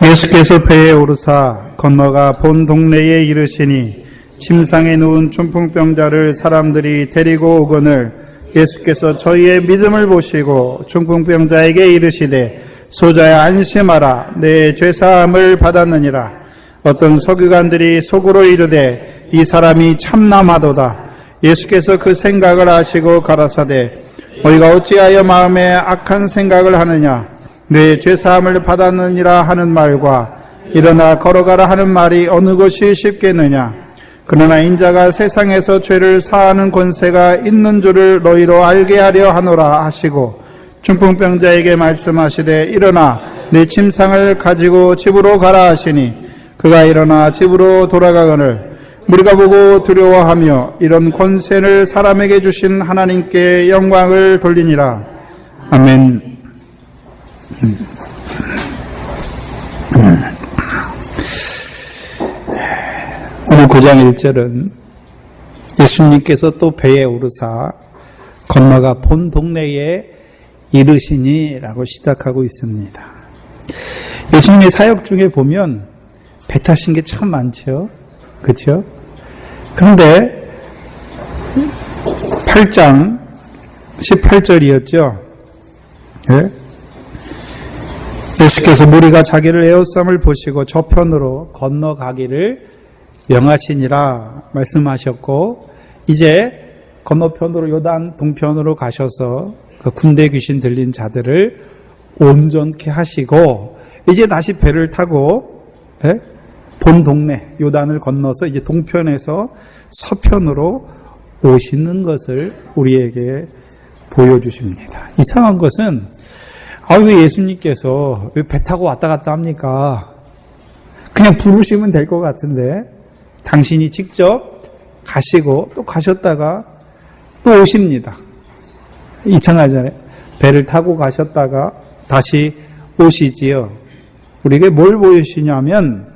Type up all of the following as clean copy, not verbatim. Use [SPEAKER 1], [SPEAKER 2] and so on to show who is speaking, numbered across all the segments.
[SPEAKER 1] 예수께서 배에 오르사 건너가 본 동네에 이르시니 침상에 누운 중풍병자를 사람들이 데리고 오거늘 예수께서 저희의 믿음을 보시고 중풍병자에게 이르시되 소자야 안심하라 내 죄사함을 받았느니라. 어떤 서기관들이 속으로 이르되 이 사람이 참남하도다. 예수께서 그 생각을 아시고 가라사대 너희가 어찌하여 마음에 악한 생각을 하느냐. 내 죄사함을 받았느니라 하는 말과 일어나 걸어가라 하는 말이 어느 것이 쉽겠느냐. 그러나 인자가 세상에서 죄를 사하는 권세가 있는 줄을 너희로 알게 하려 하노라 하시고 중풍병자에게 말씀하시되 일어나 내 침상을 가지고 집으로 가라 하시니 그가 일어나 집으로 돌아가거늘 무리가 보고 두려워하며 이런 권세를 사람에게 주신 하나님께 영광을 돌리니라. 아멘. 오늘 9장 1절은 예수님께서 또 배에 오르사 건너가 본 동네에 이르시니 라고 시작하고 있습니다. 예수님의 사역 중에 보면 배 타신 게 참 많죠. 그렇죠? 그런데 8장 18절이었죠. 예? 예수께서 무리가 자기를 에워싸움을 보시고 저편으로 건너가기를 명하시니라 말씀하셨고 이제 건너편으로 요단 동편으로 가셔서 그 군대 귀신 들린 자들을 온전케 하시고 이제 다시 배를 타고 본 동네 요단을 건너서 이제 동편에서 서편으로 오시는 것을 우리에게 보여주십니다. 이상한 것은 왜 예수님께서 왜 배 타고 왔다 갔다 합니까? 그냥 부르시면 될 것 같은데 당신이 직접 가시고 또 가셨다가 또 오십니다. 이상하잖아요. 배를 타고 가셨다가 다시 오시지요. 우리에게 뭘 보여주시냐면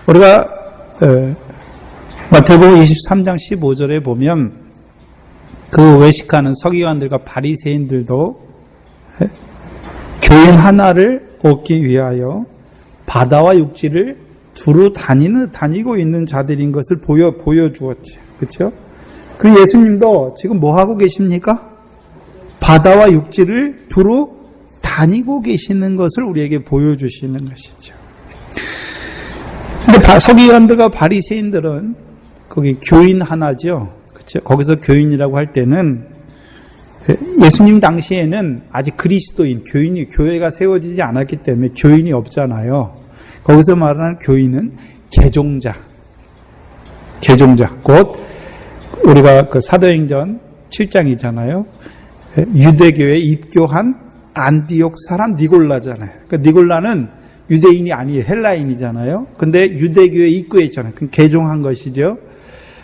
[SPEAKER 1] 우리가 마태복음 23장 15절에 보면 그 외식하는 서기관들과 바리새인들도 교인 하나를 얻기 위하여 바다와 육지를 두루 다니고 있는 자들인 것을 보여주었죠. 그렇죠? 그 예수님도 지금 뭐 하고 계십니까? 바다와 육지를 두루 다니고 계시는 것을 우리에게 보여주시는 것이죠. 근데 서기관들과 바리새인들은 거기 교인 하나죠. 그렇죠? 거기서 교인이라고 할 때는 예수님 당시에는 아직 그리스도인, 교회가 세워지지 않았기 때문에 교인이 없잖아요. 거기서 말하는 교인은 개종자, 곧 우리가 그 사도행전 7장이잖아요. 유대교에 입교한 안디옥 사람 니골라잖아요. 그러니까 니골라는 유대인이 아니에요. 헬라인이잖아요. 근데 유대교에 입교했잖아요. 그럼 개종한 것이죠.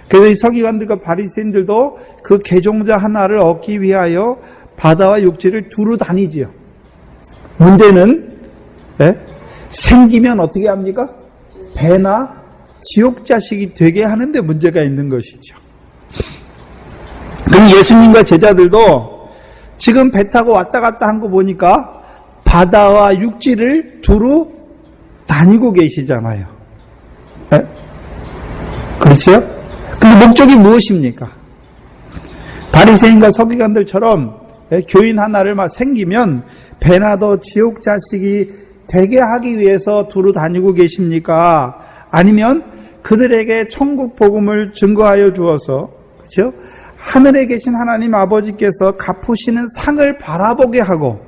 [SPEAKER 1] 그래서 이 서기관들과 바리새인들도 그 개종자 하나를 얻기 위하여 바다와 육지를 두루 다니지요. 문제는 생기면 어떻게 합니까? 배나 지옥 자식이 되게 하는데 문제가 있는 것이죠. 그럼 예수님과 제자들도 지금 배 타고 왔다 갔다 한 거 보니까 바다와 육지를 두루 다니고 계시잖아요. 그렇죠? 근데 목적이 무엇입니까? 바리새인과 서기관들처럼 교인 하나를 막 생기면 배나 더 지옥 자식이 되게 하기 위해서 두루 다니고 계십니까? 아니면 그들에게 천국 복음을 증거하여 주어서 그렇죠? 하늘에 계신 하나님 아버지께서 갚으시는 상을 바라보게 하고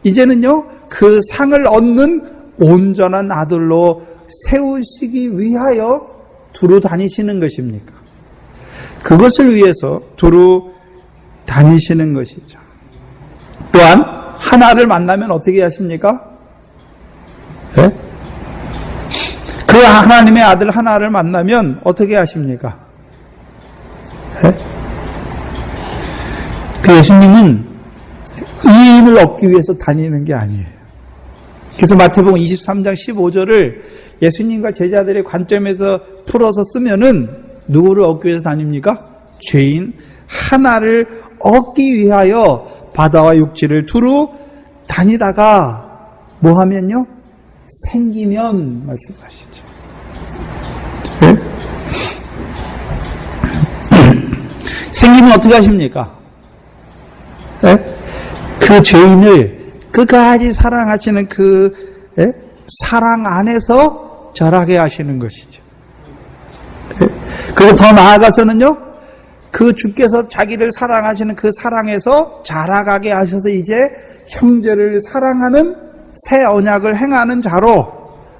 [SPEAKER 1] 이제는요 그 상을 얻는 온전한 아들로 세우시기 위하여 두루 다니시는 것입니까? 그것을 위해서 두루 다니시는 것이죠. 또한 하나를 만나면 어떻게 하십니까? 그 하나님의 아들 하나를 만나면 어떻게 하십니까? 그 예수님은 이인을 얻기 위해서 다니는 게 아니에요. 그래서 마태복음 23장 15절을 예수님과 제자들의 관점에서 풀어서 쓰면은 누구를 얻기 위해서 다닙니까? 죄인 하나를 얻기 위하여 바다와 육지를 두루 다니다가 뭐 하면요? 생기면 말씀하시죠. 네? 생기면 어떻게 하십니까? 네? 그 죄인을 끝까지 사랑하시는 그 사랑 안에서 자라게 하시는 것이죠. 네? 그리고 더 나아가서는요, 그 주께서 자기를 사랑하시는 그 사랑에서 자라가게 하셔서 이제 형제를 사랑하는 새 언약을 행하는 자로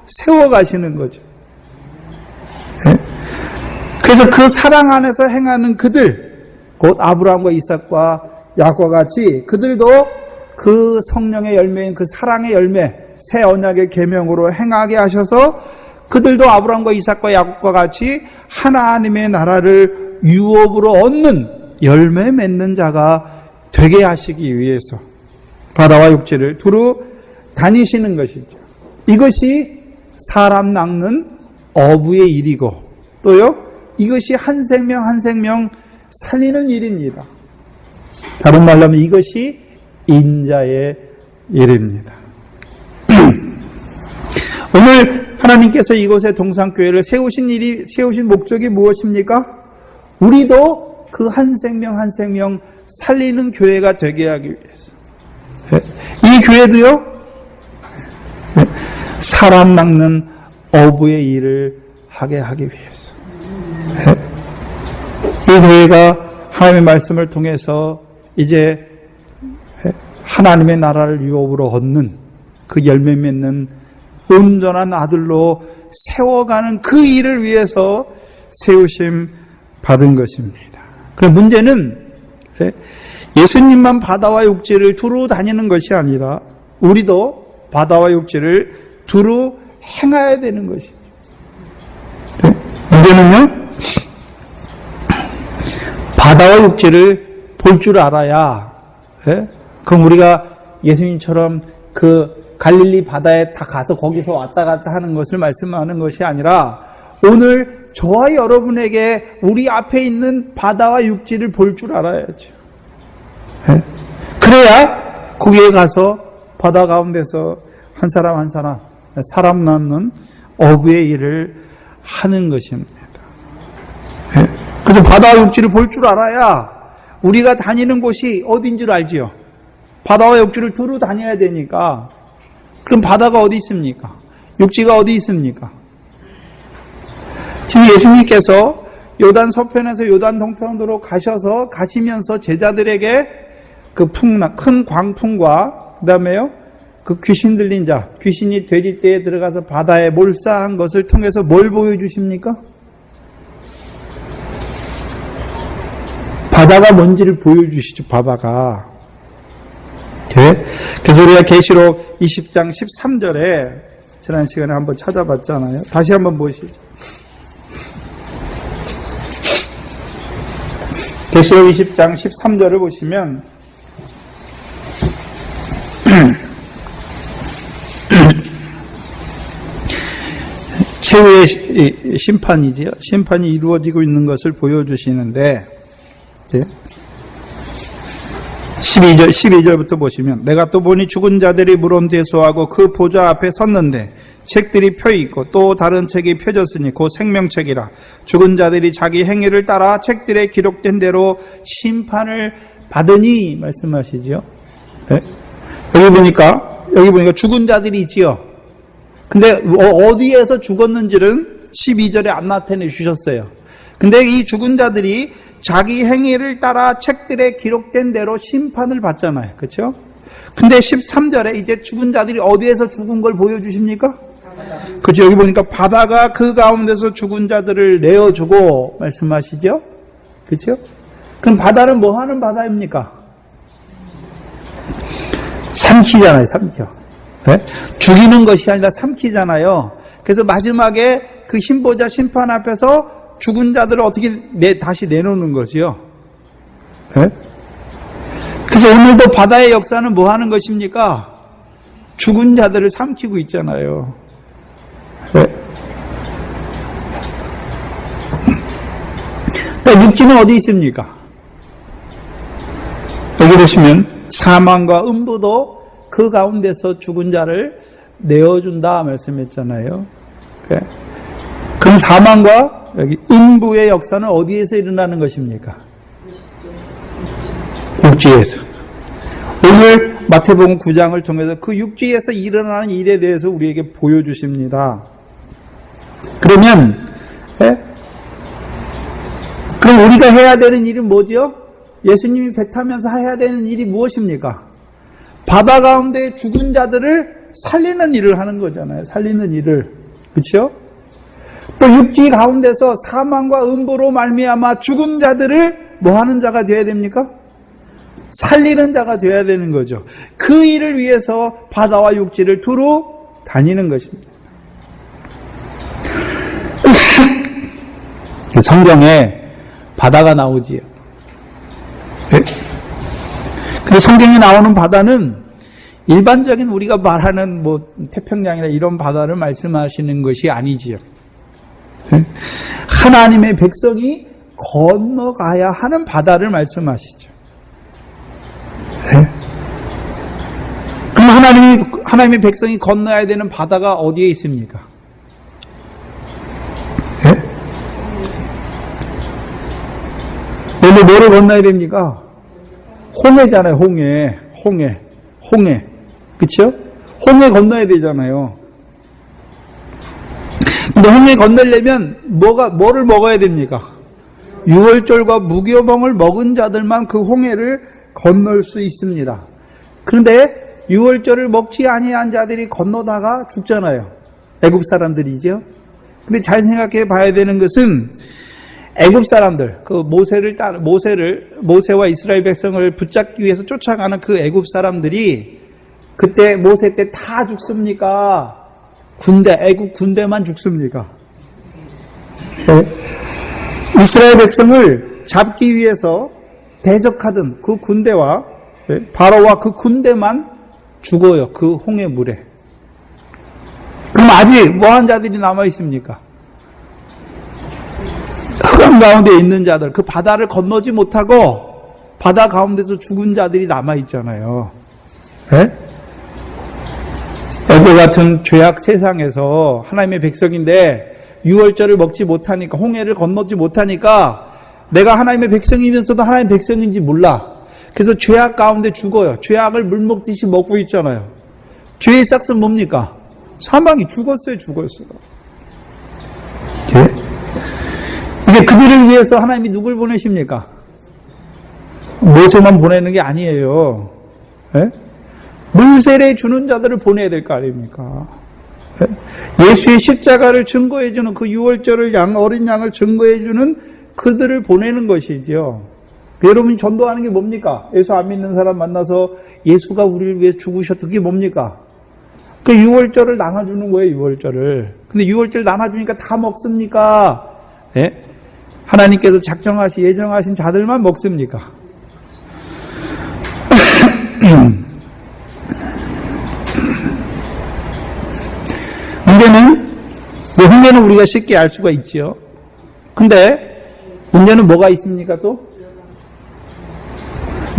[SPEAKER 1] 세워가시는 거죠. 네? 그래서 그 사랑 안에서 행하는 그들, 곧 아브라함과 이삭과 야곱과 같이 그들도 그 성령의 열매인 그 사랑의 열매, 새 언약의 계명으로 행하게 하셔서 그들도 아브라함과 이삭과 야곱과 같이 하나님의 나라를 유업으로 얻는 열매 맺는 자가 되게 하시기 위해서 바다와 육지를 두루 다니시는 것이죠. 이것이 사람 낚는 어부의 일이고 또요, 이것이 한 생명 한 생명 살리는 일입니다. 다른 말로 하면 이것이 인자의 일입니다. 오늘 하나님께서 이곳에 동산교회를 세우신 목적이 무엇입니까? 우리도 그 한 생명 한 생명 살리는 교회가 되게 하기 위해서. 이 교회도요, 사람 낚는 어부의 일을 하게 하기 위해서. 이 교회가 하나님의 말씀을 통해서 이제 하나님의 나라를 유업으로 얻는 그 열매 맺는 온전한 아들로 세워가는 그 일을 위해서 세우심 받은 것입니다. 그럼 문제는 예수님만 바다와 육지를 두루 다니는 것이 아니라 우리도 바다와 육지를 두루 행해야 되는 것이죠. 문제는요, 바다와 육지를 볼 줄 알아야, 그럼 우리가 예수님처럼 그 갈릴리 바다에 다 가서 거기서 왔다 갔다 하는 것을 말씀하는 것이 아니라 오늘 저와 여러분에게 우리 앞에 있는 바다와 육지를 볼 줄 알아야죠. 그래야 거기에 가서 바다 가운데서 한 사람 한 사람 사람 낳는 어부의 일을 하는 것입니다. 그래서 바다와 육지를 볼 줄 알아야 우리가 다니는 곳이 어딘 줄 알지요. 바다와 육지를 두루 다녀야 되니까. 그럼 바다가 어디 있습니까? 육지가 어디 있습니까? 지금 예수님께서 요단 서편에서 요단 동편으로 가시면서 제자들에게 그 큰 광풍과 그다음에요, 그 귀신 들린 자, 귀신이 돼지떼에 들어가서 바다에 몰사한 것을 통해서 뭘 보여주십니까? 바다가 뭔지를 보여주시죠. 바다가. 그래서 우리가 계시록 20장 13절에 지난 시간에 한번 찾아봤잖아요. 다시 한번 보시죠. 계시록 20장 13절을 보시면 최후의 심판이지요. 심판이 이루어지고 있는 것을 보여주시는데 12절부터 보시면 내가 또 보니 죽은 자들이 물온 대소하고 그 보좌 앞에 섰는데 책들이 펴있고 또 다른 책이 펴졌으니 곧 생명책이라. 죽은 자들이 자기 행위를 따라 책들에 기록된 대로 심판을 받으니 말씀하시죠. 네? 여기 보니까 죽은 자들이 있지요. 근데 어디에서 죽었는지는 12절에 안 나타내 주셨어요. 근데 이 죽은 자들이 자기 행위를 따라 책들에 기록된 대로 심판을 받잖아요. 그렇죠? 근데 13절에 이제 죽은 자들이 어디에서 죽은 걸 보여주십니까? 그렇죠? 여기 보니까 바다가 그 가운데서 죽은 자들을 내어주고 말씀하시죠? 그렇죠? 그럼 바다는 뭐 하는 바다입니까? 삼키잖아요. 삼켜. 네? 죽이는 것이 아니라 삼키잖아요. 그래서 마지막에 그 흰보자 심판 앞에서 죽은 자들을 어떻게 다시 내놓는 거지요. 네? 그래서 오늘도 바다의 역사는 뭐 하는 것입니까? 죽은 자들을 삼키고 있잖아요. 네? 육지는 어디 있습니까? 여기 보시면 사망과 음부도 그 가운데서 죽은 자를 내어준다 말씀했잖아요. 그럼 사망과 여기 음부의 역사는 어디에서 일어나는 것입니까? 육지에서. 오늘 마태복음 9장을 통해서 그 육지에서 일어나는 일에 대해서 우리에게 보여주십니다. 그러면 그럼 우리가 해야 되는 일은 뭐죠? 예수님이 배 타면서 해야 되는 일이 무엇입니까? 바다 가운데 죽은 자들을 살리는 일을 하는 거잖아요. 살리는 일을. 그렇죠? 또 육지 가운데서 사망과 음부로 말미암아 죽은 자들을 뭐 하는 자가 되어야 됩니까? 살리는 자가 되어야 되는 거죠. 그 일을 위해서 바다와 육지를 두루 다니는 것입니다. 성경에 바다가 나오지요. 근데 성경에 나오는 바다는 일반적인 우리가 말하는 뭐 태평양이나 이런 바다를 말씀하시는 것이 아니지요. 하나님의 백성이 건너가야 하는 바다를 말씀하시죠. 그럼 하나님의 백성이 건너야 되는 바다가 어디에 있습니까? 여기 뭐를 건너야 됩니까? 홍해잖아요. 홍해. 그쵸? 홍해 건너야 되잖아요. 근데 홍해 건너려면 뭐를 먹어야 됩니까? 유월절과 무교병을 먹은 자들만 그 홍해를 건널 수 있습니다. 그런데 유월절을 먹지 아니한 자들이 건너다가 죽잖아요. 애굽 사람들이죠. 근데 잘 생각해 봐야 되는 것은 애굽 사람들, 그 모세와 이스라엘 백성을 붙잡기 위해서 쫓아가는 그 애굽 사람들이 그때 모세 때 다 죽습니까? 애굽 군대만 죽습니까? 이스라엘 백성을 잡기 위해서 대적하던 그 군대와 바로와 그 군대만 죽어요. 그 홍해물에. 그럼 아직 뭐한 자들이 남아 있습니까? 흑암 가운데 있는 자들, 그 바다를 건너지 못하고 바다 가운데서 죽은 자들이 남아 있잖아요. 애굽 같은 죄악 세상에서 하나님의 백성인데 유월절을 먹지 못하니까, 홍해를 건너지 못하니까 내가 하나님의 백성이면서도 하나님의 백성인지 몰라. 그래서 죄악 가운데 죽어요. 죄악을 물 먹듯이 먹고 있잖아요. 죄의 싹은 뭡니까? 사망이. 죽었어요. 이제 그들을 위해서 하나님이 누굴 보내십니까? 모세만 보내는 게 아니에요. 물세례 주는 자들을 보내야 될 거 아닙니까? 예수의 십자가를 증거해주는 그 유월절을 어린 양을 증거해주는 그들을 보내는 것이죠. 여러분이 전도하는 게 뭡니까? 예수 안 믿는 사람 만나서 예수가 우리를 위해 죽으셨던 게 뭡니까? 그 유월절을 나눠주는 거예요. 유월절을. 근데 유월절 나눠주니까 다 먹습니까? 하나님께서 예정하신 자들만 먹습니까? 문제는, 홍해는 우리가 쉽게 알 수가 있지요. 근데 문제는 뭐가 있습니까 또?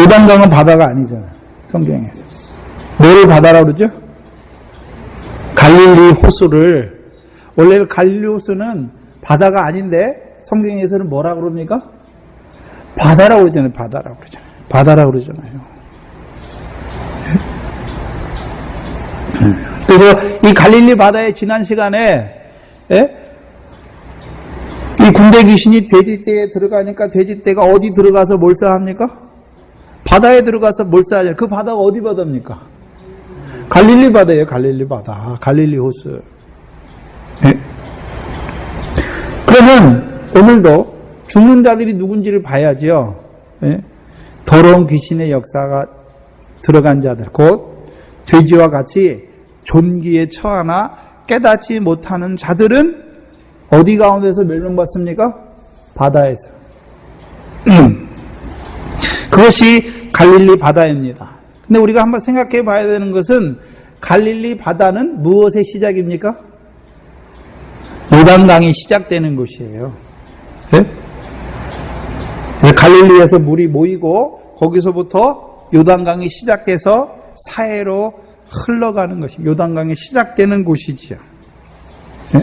[SPEAKER 1] 요단강은 바다가 아니잖아요. 성경에서. 뭐를 바다라고 그러죠? 갈릴리 호수를. 원래 갈릴리 호수는 바다가 아닌데 성경에서는 뭐라고 그럽니까? 바다라고 그러잖아요. 그래서 이 갈릴리 바다에 지난 시간에 이 군대 귀신이 돼지떼에 들어가니까 돼지떼가 어디 들어가서 몰사합니까? 바다에 들어가서 몰사하잖아요. 그 바다가 어디 바다입니까? 갈릴리 바다예요. 갈릴리 호수. 그러면 오늘도 죽는 자들이 누군지를 봐야죠. 더러운 귀신의 역사가 들어간 자들, 곧 돼지와 같이 존귀에 처하나 깨닫지 못하는 자들은 어디 가운데서 멸망받습니까? 바다에서. 그것이 갈릴리 바다입니다. 근데 우리가 한번 생각해 봐야 되는 것은 갈릴리 바다는 무엇의 시작입니까? 요단강이 시작되는 곳이에요. 갈릴리에서 물이 모이고 거기서부터 요단강이 시작돼서 사해로 흘러가는 것이 요단강이 시작되는 곳이지요. 네?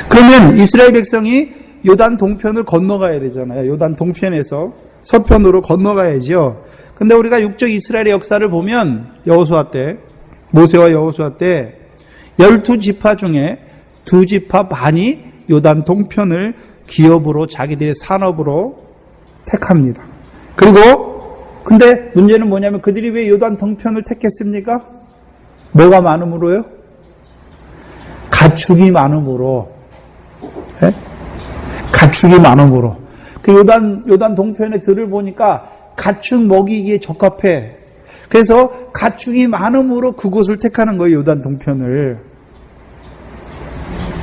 [SPEAKER 1] 그러면 이스라엘 백성이 요단 동편을 건너가야 되잖아요. 요단 동편에서 서편으로 건너가야죠. 근데 우리가 육적 이스라엘의 역사를 보면 여호수아 때, 모세와 여호수아 때 12지파 중에 2지파 반이 요단 동편을 기업으로 자기들의 산업으로 택합니다. 그리고 근데 문제는 뭐냐면 그들이 왜 요단 동편을 택했습니까? 뭐가 많음으로요? 가축이 많음으로. 네? 가축이 많음으로. 그 요단 동편의 들을 보니까 가축 먹이기에 적합해. 그래서 가축이 많음으로 그곳을 택하는 거예요, 요단 동편을.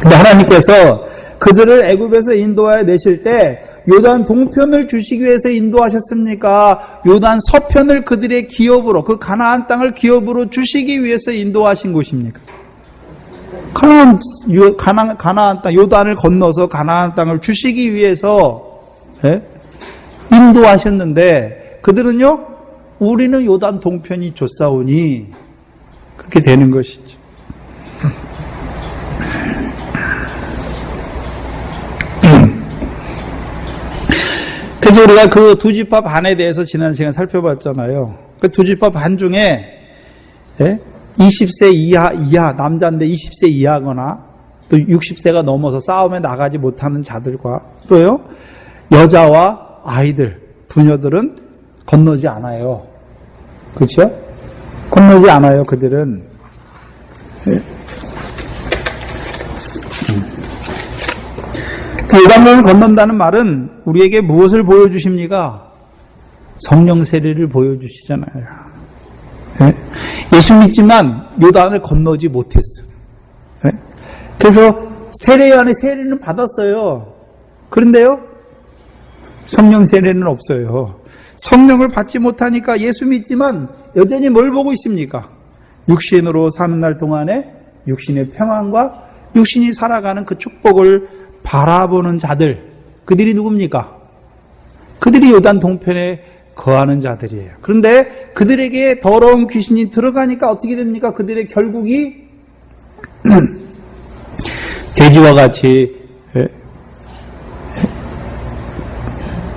[SPEAKER 1] 근데 하나님께서 그들을 애굽에서 인도하여 내실 때 요단 동편을 주시기 위해서 인도하셨습니까? 요단 서편을 그들의 기업으로, 그 가나안 땅을 기업으로 주시기 위해서 인도하신 곳입니까? 가나안 땅, 요단을 건너서 가나안 땅을 주시기 위해서 인도하셨는데 그들은요, 우리는 요단 동편이 좋사오니 그렇게 되는 것이죠. 그래서 우리가 그 2지파 반에 대해서 지난 시간 살펴봤잖아요. 그 2지파 반 중에 20세 이하 남자인데 20세 이하거나 또 60세가 넘어서 싸움에 나가지 못하는 자들과 또요 여자와 아이들, 부녀들은 건너지 않아요. 그렇죠? 건너지 않아요. 그들은. 요단강을 건넌다는 말은 우리에게 무엇을 보여주십니까? 성령 세례를 보여주시잖아요. 예수 믿지만 요단을 건너지 못했어요. 그래서 세례요한의 세례는 받았어요. 그런데요, 성령 세례는 없어요. 성령을 받지 못하니까 예수 믿지만 여전히 뭘 보고 있습니까? 육신으로 사는 날 동안에 육신의 평안과 육신이 살아가는 그 축복을 바라보는 자들, 그들이 누굽니까? 그들이 요단 동편에 거하는 자들이에요. 그런데 그들에게 더러운 귀신이 들어가니까 어떻게 됩니까? 그들의 결국이 돼지와 같이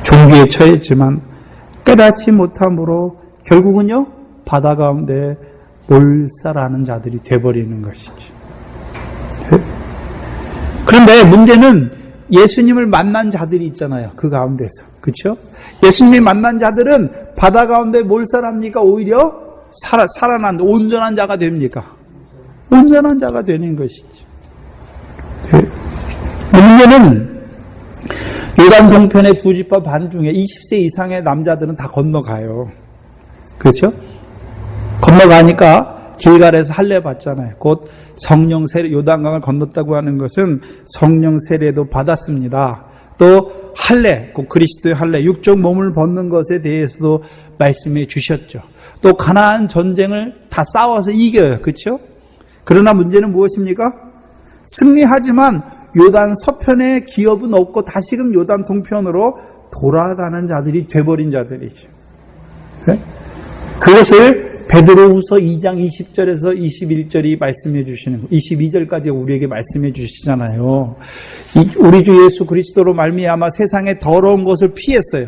[SPEAKER 1] 종기에 처했지만 깨닫지 못함으로 결국은요, 바다 가운데 몰살하는 자들이 돼버리는 것이죠. 그런데 문제는 예수님을 만난 자들이 있잖아요. 그 가운데서. 그렇죠? 예수님이 만난 자들은 바다 가운데 몰살합니까? 오히려 살아난 온전한 자가 됩니까? 온전한 자가 되는 것이죠. 문제는 요단 동편의 2지파 반 중에 20세 이상의 남자들은 다 건너가요. 그렇죠? 건너가니까 길갈에서 할례 받잖아요. 곧 성령 세례, 요단강을 건넜다고 하는 것은 성령 세례도 받았습니다. 또 할례, 곧 그리스도의 할례, 육적 몸을 벗는 것에 대해서도 말씀해 주셨죠. 또 가나안 전쟁을 다 싸워서 이겨요. 그렇죠? 그러나 문제는 무엇입니까? 승리하지만 요단 서편의 기업은 없고 다시금 요단 동편으로 돌아가는 자들이 돼버린 자들이죠. 네? 그것을 베드로후서 2장 20절에서 21절이 말씀해 주시는, 22절까지 우리에게 말씀해 주시잖아요. 우리 주 예수 그리스도로 말미암아 세상의 더러운 것을 피했어요.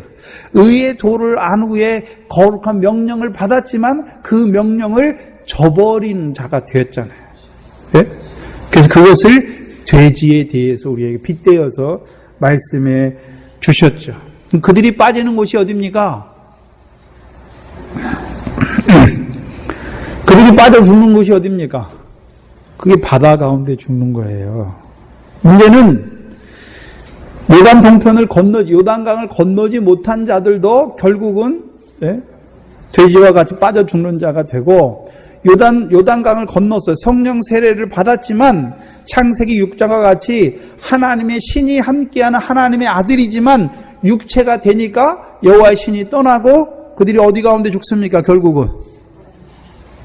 [SPEAKER 1] 의의 도를 안 후에 거룩한 명령을 받았지만 그 명령을 저버린 자가 되었잖아요. 네? 그래서 그것을 돼지에 대해서 우리에게 빗대어서 말씀해 주셨죠. 그들이 빠지는 곳이 어디입니까? 그들이 빠져 죽는 곳이 어디입니까? 그게 바다 가운데 죽는 거예요. 문제는 요단 동편을 요단강을 건너지 못한 자들도 결국은 돼지와 같이 빠져 죽는 자가 되고, 요단강을 건너서 성령 세례를 받았지만 창세기 6장과 같이 하나님의 신이 함께하는 하나님의 아들이지만 육체가 되니까 여호와의 신이 떠나고 그들이 어디 가운데 죽습니까? 결국은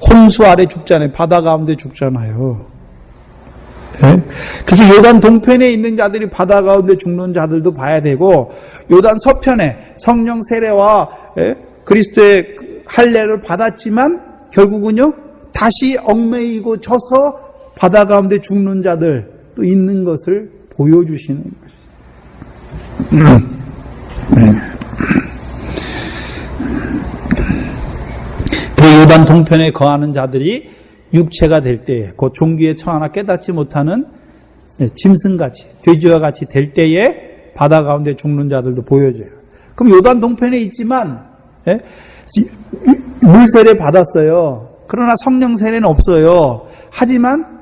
[SPEAKER 1] 홍수 아래 죽잖아요. 바다 가운데 죽잖아요. 네? 그래서 요단 동편에 있는 자들이 바다 가운데 죽는 자들도 봐야 되고, 요단 서편에 성령 세례와 그리스도의 할례를 받았지만 결국은요 다시 얽매이고 져서 바다 가운데 죽는 자들 또 있는 것을 보여주시는 것입니다. 그 요단 동편에 거하는 자들이 육체가 될 때에, 곧 종기에 처하나 깨닫지 못하는 짐승같이, 돼지와 같이 될 때에 바다 가운데 죽는 자들도 보여줘요. 그럼 요단 동편에 있지만 물 세례 받았어요. 그러나 성령 세례는 없어요. 하지만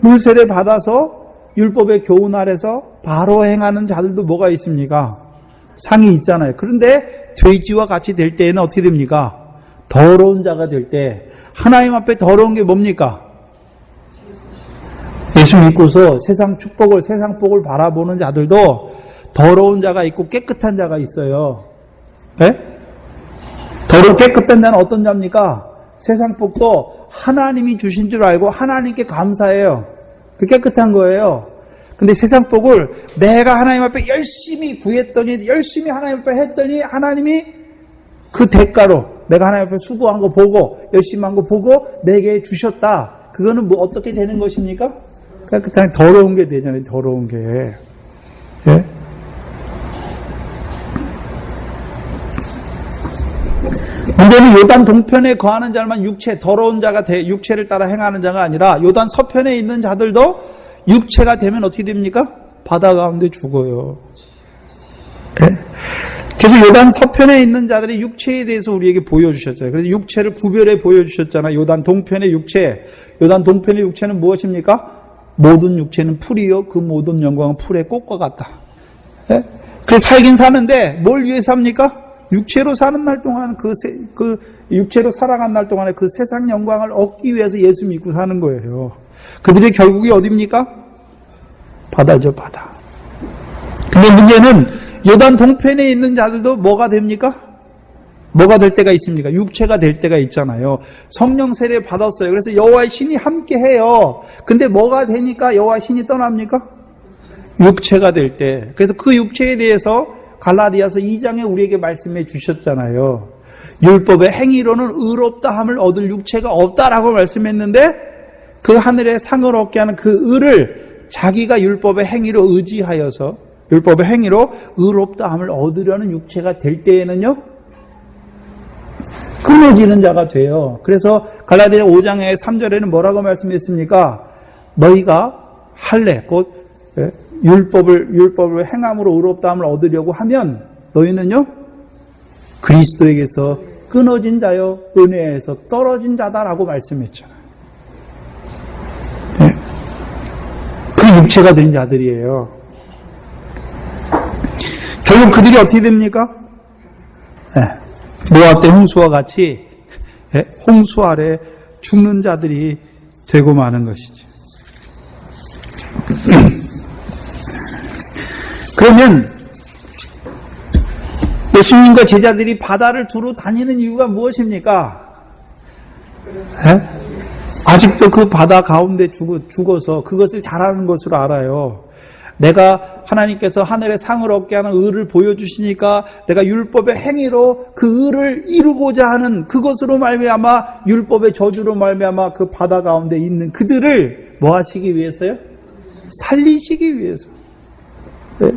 [SPEAKER 1] 물 세례 받아서 율법의 교훈 아래서 바로 행하는 자들도 뭐가 있습니까? 상이 있잖아요. 그런데 돼지와 같이 될 때에는 어떻게 됩니까? 더러운 자가 될 때, 하나님 앞에 더러운 게 뭡니까? 예수 믿고서 세상 축복을, 세상 복을 바라보는 자들도 더러운 자가 있고 깨끗한 자가 있어요. 네? 더러운 깨끗한 자는 어떤 자입니까? 세상 복도 하나님이 주신 줄 알고 하나님께 감사해요. 그 깨끗한 거예요. 근데 세상 복을 내가 하나님 앞에 열심히 구했더니, 열심히 하나님 앞에 했더니 하나님이 그 대가로 내가 하나님 앞에 수고한 거 보고, 열심히 한 거 보고 내게 주셨다. 그거는 뭐 어떻게 되는 것입니까? 깨끗한 더러운 게 되잖아요. 더러운 게. 예? 문제는 요단 동편에 거하는 자만 육체, 더러운 자가 육체를 따라 행하는 자가 아니라 요단 서편에 있는 자들도 육체가 되면 어떻게 됩니까? 바다 가운데 죽어요. 예? 그래서 요단 서편에 있는 자들이 육체에 대해서 우리에게 보여주셨잖아요. 그래서 육체를 구별해 보여주셨잖아요. 요단 동편의 육체. 요단 동편의 육체는 무엇입니까? 모든 육체는 풀이요. 그 모든 영광은 풀의 꽃과 같다. 예? 그래서 살긴 사는데 뭘 위해서 삽니까? 육체로 사는 날 동안 그 육체로 살아간 날 동안에 그 세상 영광을 얻기 위해서 예수 믿고 사는 거예요. 그들의 결국이 어디입니까? 바다죠, 바다. 근데 문제는 요단 동편에 있는 자들도 뭐가 됩니까? 뭐가 될 때가 있습니까? 육체가 될 때가 있잖아요. 성령 세례 받았어요. 그래서 여호와의 신이 함께 해요. 근데 뭐가 되니까 여호와의 신이 떠납니까? 육체가 될 때. 그래서 그 육체에 대해서 갈라디아서 2장에 우리에게 말씀해 주셨잖아요. 율법의 행위로는 의롭다함을 얻을 육체가 없다라고 말씀했는데 그 하늘의 상을 얻게 하는 그 의를 자기가 율법의 행위로 의지하여서 율법의 행위로 의롭다함을 얻으려는 육체가 될 때에는요, 끊어지는 자가 돼요. 그래서 갈라디아 5장의 3절에는 뭐라고 말씀했습니까? 너희가 할례, 곧 율법을 행함으로 의롭다함을 얻으려고 하면 너희는요, 그리스도에게서 끊어진 자요, 은혜에서 떨어진 자다라고 말씀했잖아요. 네. 그 육체가 된 자들이에요. 결국 그들이 어떻게 됩니까? 노아 때 홍수와 같이 홍수 아래 죽는 자들이 되고 마는 것이죠. 그러면 예수님과 제자들이 바다를 두루 다니는 이유가 무엇입니까? 아직도 그 바다 가운데 죽어서 그것을 잘하는 것으로 알아요. 내가 하나님께서 하늘의 상을 얻게 하는 의를 보여주시니까 내가 율법의 행위로 그 의를 이루고자 하는 그것으로 말미암아 율법의 저주로 말미암아 그 바다 가운데 있는 그들을 뭐 하시기 위해서요? 살리시기 위해서. 네?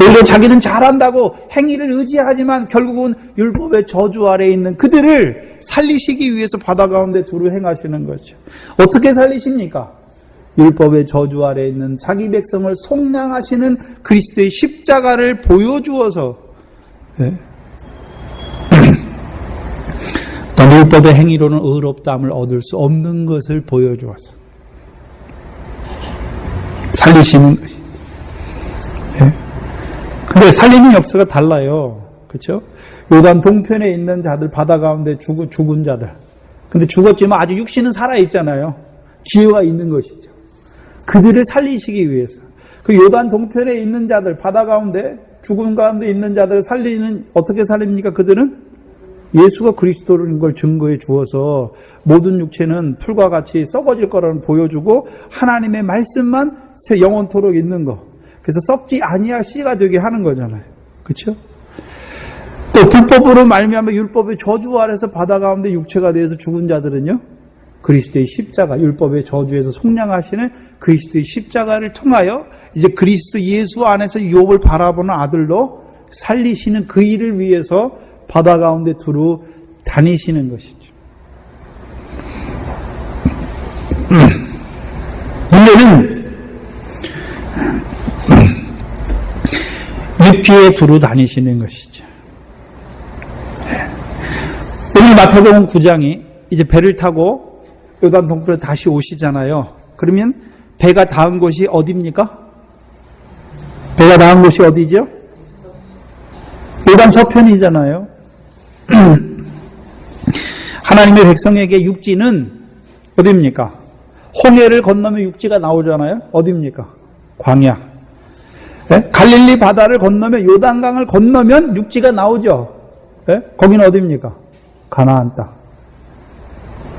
[SPEAKER 1] 오히려 자기는 잘한다고 행위를 의지하지만 결국은 율법의 저주 아래에 있는 그들을 살리시기 위해서 바다 가운데 두루 행하시는 거죠. 어떻게 살리십니까? 율법의 저주 아래에 있는 자기 백성을 속량하시는 그리스도의 십자가를 보여주어서, 네. 또 율법의 행위로는 의롭다함을 얻을 수 없는 것을 보여주어서 살리시는 것입니다. 네. 근데 살리는 역사가 달라요. 그렇죠? 요단 동편에 있는 자들, 바다 가운데 죽은 자들. 근데 죽었지만 아직 육신은 살아있잖아요. 기회가 있는 것이죠. 그들을 살리시기 위해서. 그 요단 동편에 있는 자들, 바다 가운데, 죽은 가운데 있는 자들을 어떻게 살립니까? 그들은 예수가 그리스도인 걸 증거해 주어서 모든 육체는 풀과 같이 썩어질 거라는 보여주고 하나님의 말씀만 영원토록 있는 거. 그래서 썩지 아니할 씨가 되게 하는 거잖아요. 그렇죠? 또 불법으로 말미암아 율법의 저주 아래서 바다 가운데 육체가 되어서 죽은 자들은요, 그리스도의 십자가, 율법의 저주에서 속량하시는 그리스도의 십자가를 통하여 이제 그리스도 예수 안에서 욥을 바라보는 아들로 살리시는 그 일을 위해서 바다 가운데 두루 다니시는 것이죠. 문제는 육지에 두루 다니시는 것이죠. 오늘 마태복음 9장이 이제 배를 타고 요단 동편으로 다시 오시잖아요. 그러면 배가 닿은 곳이 어디입니까? 배가 닿은 곳이 어디죠? 요단 서편이잖아요. 하나님의 백성에게 육지는 어디입니까? 홍해를 건너면 육지가 나오잖아요. 어디입니까? 광야. 네? 갈릴리 바다를 건너면 요단강을 건너면 육지가 나오죠. 네? 거기는 어디입니까? 가나안 땅.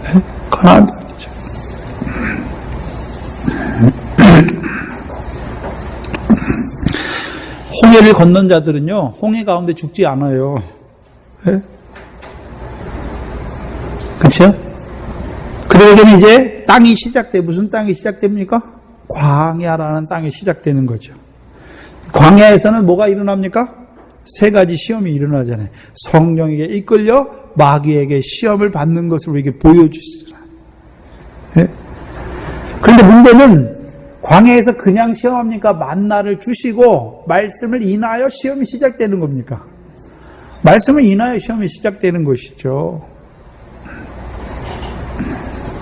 [SPEAKER 1] 네? 가나안 땅이죠. 홍해를 건넌 자들은요, 홍해 가운데 죽지 않아요. 네? 그렇죠? 그러고는 이제 땅이 시작돼. 무슨 땅이 시작됩니까? 광야라는 땅이 시작되는 거죠. 광야에서는 뭐가 일어납니까? 세 가지 시험이 일어나잖아요. 성령에게 이끌려 마귀에게 시험을 받는 것을 우리에게 보여주시잖아요. 네? 그런데 문제는 광야에서 그냥 시험합니까? 만나를 주시고 말씀을 인하여 시험이 시작되는 겁니까? 말씀을 인하여 시험이 시작되는 것이죠.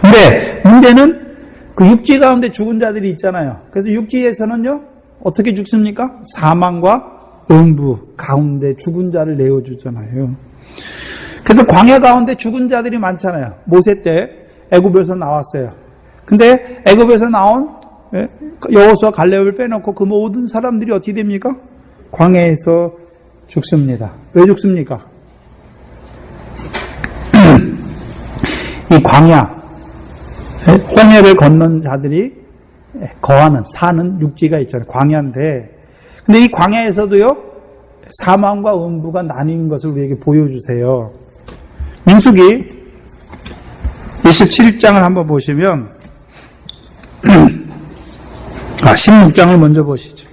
[SPEAKER 1] 근데 문제는 그 육지 가운데 죽은 자들이 있잖아요. 그래서 육지에서는요, 어떻게 죽습니까? 사망과 음부 가운데 죽은 자를 내어주잖아요. 그래서 광야 가운데 죽은 자들이 많잖아요. 모세 때 애굽에서 나왔어요. 근데 애굽에서 나온 여호수아 갈렙을 빼놓고 그 모든 사람들이 어떻게 됩니까? 광야에서 죽습니다. 왜 죽습니까? 이 광야, 홍해를 건넌 자들이 거하는, 사는 육지가 있잖아요. 광야인데. 근데 이 광야에서도요, 사망과 음부가 나뉜 것을 우리에게 보여주세요. 민수기 27장을 한번 보시면, 16장을 먼저 보시죠.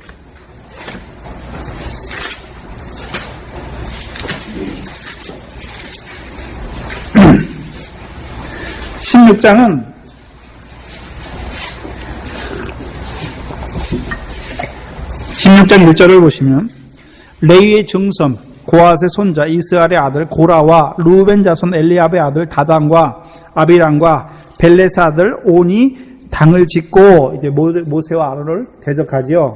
[SPEAKER 1] (16장은) 16장 1절을 보시면 레위의 증손 고앗의 손자 이스라엘의 아들 고라와 루벤 자손 엘리압의 아들 다단과 아비람과 벨렛의 아들 온이 당을 짓고 이제 모세와 아론을 대적하지요.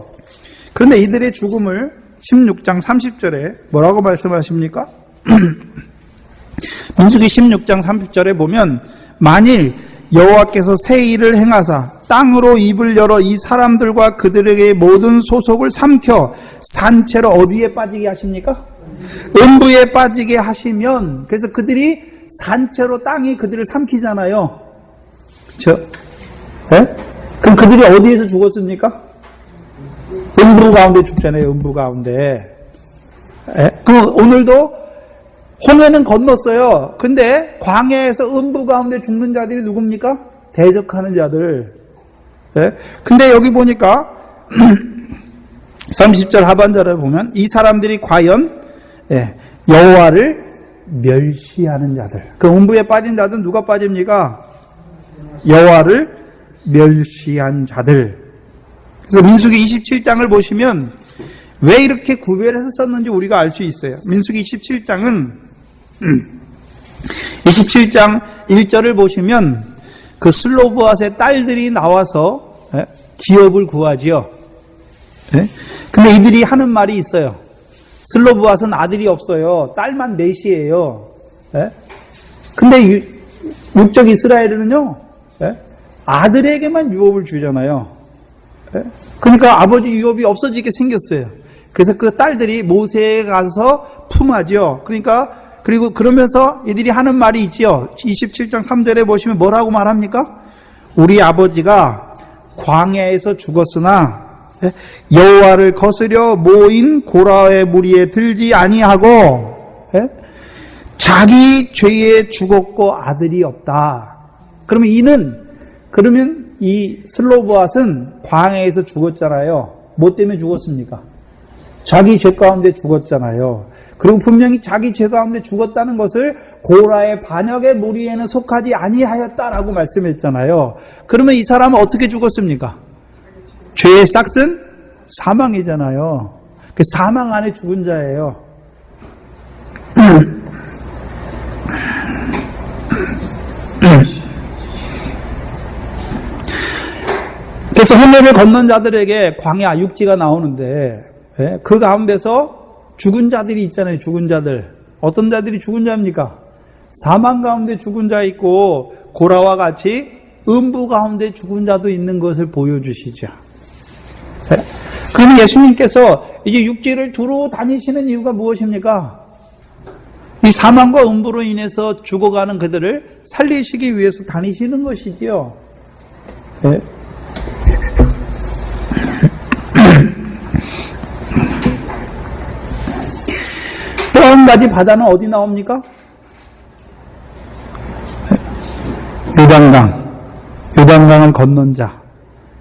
[SPEAKER 1] 그런데 이들의 죽음을 16장 30절에 뭐라고 말씀하십니까? 민수기 16장 30절에 보면 만일 여호와께서 새 일을 행하사 땅으로 입을 열어 이 사람들과 그들에게 모든 소속을 삼켜 산채로 어디에 빠지게 하십니까? 음부에 빠지게 하시면, 그래서 그들이 산채로 땅이 그들을 삼키잖아요. 그렇죠? 네? 그럼 그들이 어디에서 죽었습니까? 음부 가운데 죽잖아요. 음부 가운데. 네? 그럼 오늘도 홍해는 건넜어요. 근데 광야에서 음부 가운데 죽는 자들이 누굽니까? 대적하는 자들. 네? 근데 여기 보니까 30절 하반절에 보면 이 사람들이 과연 여호와를 멸시하는 자들. 그 음부에 빠진 자들은 누가 빠집니까? 여호와를 멸시한 자들. 그래서 민수기 27장을 보시면 왜 이렇게 구별해서 썼는지 우리가 알 수 있어요. 민수기 27장은 27장 1절을 보시면 그 슬로브앗의 딸들이 나와서 기업을 구하지요. 근데 이들이 하는 말이 있어요. 슬로브앗은 아들이 없어요. 딸만 넷이에요. 근데 육적 이스라엘은요, 아들에게만 유업을 주잖아요. 그러니까 아버지 유업이 없어지게 생겼어요. 그래서 그 딸들이 모세에 가서 품하죠. 그리고 그러면서 이들이 하는 말이 있지요. 27장 3절에 보시면 뭐라고 말합니까? 우리 아버지가 광야에서 죽었으나 여호와를 거스려 모인 고라의 무리에 들지 아니하고 자기 죄에 죽었고 아들이 없다. 그러면 이 슬로보앗은 광야에서 죽었잖아요. 뭐 때문에 죽었습니까? 자기 죄 가운데 죽었잖아요. 그리고 분명히 자기 죄 가운데 죽었다는 것을 고라의 반역의 무리에는 속하지 아니하였다라고 말씀했잖아요. 그러면 이 사람은 어떻게 죽었습니까? 죄의 싹은 사망이잖아요. 그 사망 안에 죽은 자예요. 그래서 홍해를 건넌 자들에게 광야 육지가 나오는데 그 가운데서 죽은 자들이 있잖아요. 죽은 자들. 어떤 자들이 죽은 자입니까? 사망 가운데 죽은 자 있고 고라와 같이 음부 가운데 죽은 자도 있는 것을 보여주시죠. 그럼 예수님께서 이제 육지를 두루 다니시는 이유가 무엇입니까? 이 사망과 음부로 인해서 죽어가는 그들을 살리시기 위해서 다니시는 것이지요. 네. 또 한 가지 바다는 어디 나옵니까? 요단강을 건넌 자,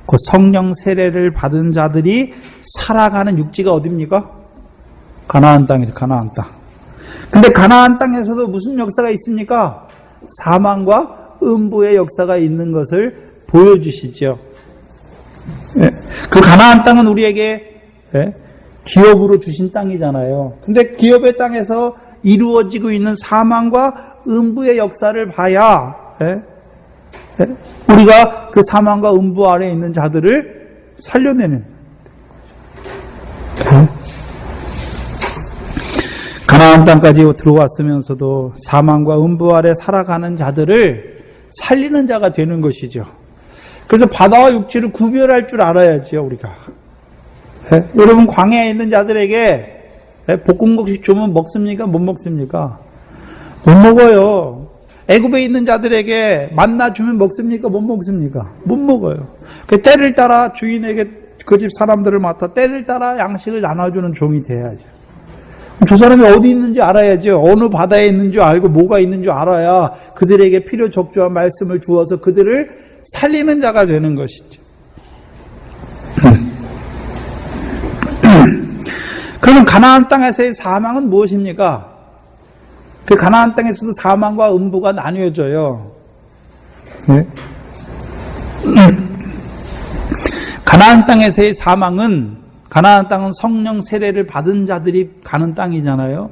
[SPEAKER 1] 그 성령 세례를 받은 자들이 살아가는 육지가 어디입니까? 가나안 땅이죠. 가나안 땅. 근데 가나안 땅에서도 무슨 역사가 있습니까? 사망과 음부의 역사가 있는 것을 보여주시죠. 그 가나안 땅은 우리에게 기업으로 주신 땅이잖아요. 근데 기업의 땅에서 이루어지고 있는 사망과 음부의 역사를 봐야 우리가 그 사망과 음부 아래에 있는 자들을 살려내는 가나안 땅까지 들어왔으면서도 사망과 음부 아래 살아가는 자들을 살리는 자가 되는 것이죠. 그래서 바다와 육지를 구별할 줄 알아야지요, 우리가. 여러분, 광야에 있는 자들에게 볶음국식 주면 먹습니까? 못 먹습니까? 못 먹어요. 애굽에 있는 자들에게 만나 주면 먹습니까? 못 먹습니까? 못 먹어요. 그 때를 따라 주인에게 그 집 사람들을 맡아 때를 따라 양식을 나눠주는 종이 돼야죠. 저 사람이 어디 있는지 알아야죠. 어느 바다에 있는지 알고 뭐가 있는지 알아야 그들에게 필요 적조한 말씀을 주어서 그들을 살리는 자가 되는 것이죠. 그러면 가나안 땅에서의 사망은 무엇입니까? 그 가나안 땅에서도 사망과 음부가 나뉘어져요. 네? 가나안 땅에서의 사망은, 가나안 땅은 성령 세례를 받은 자들이 가는 땅이잖아요.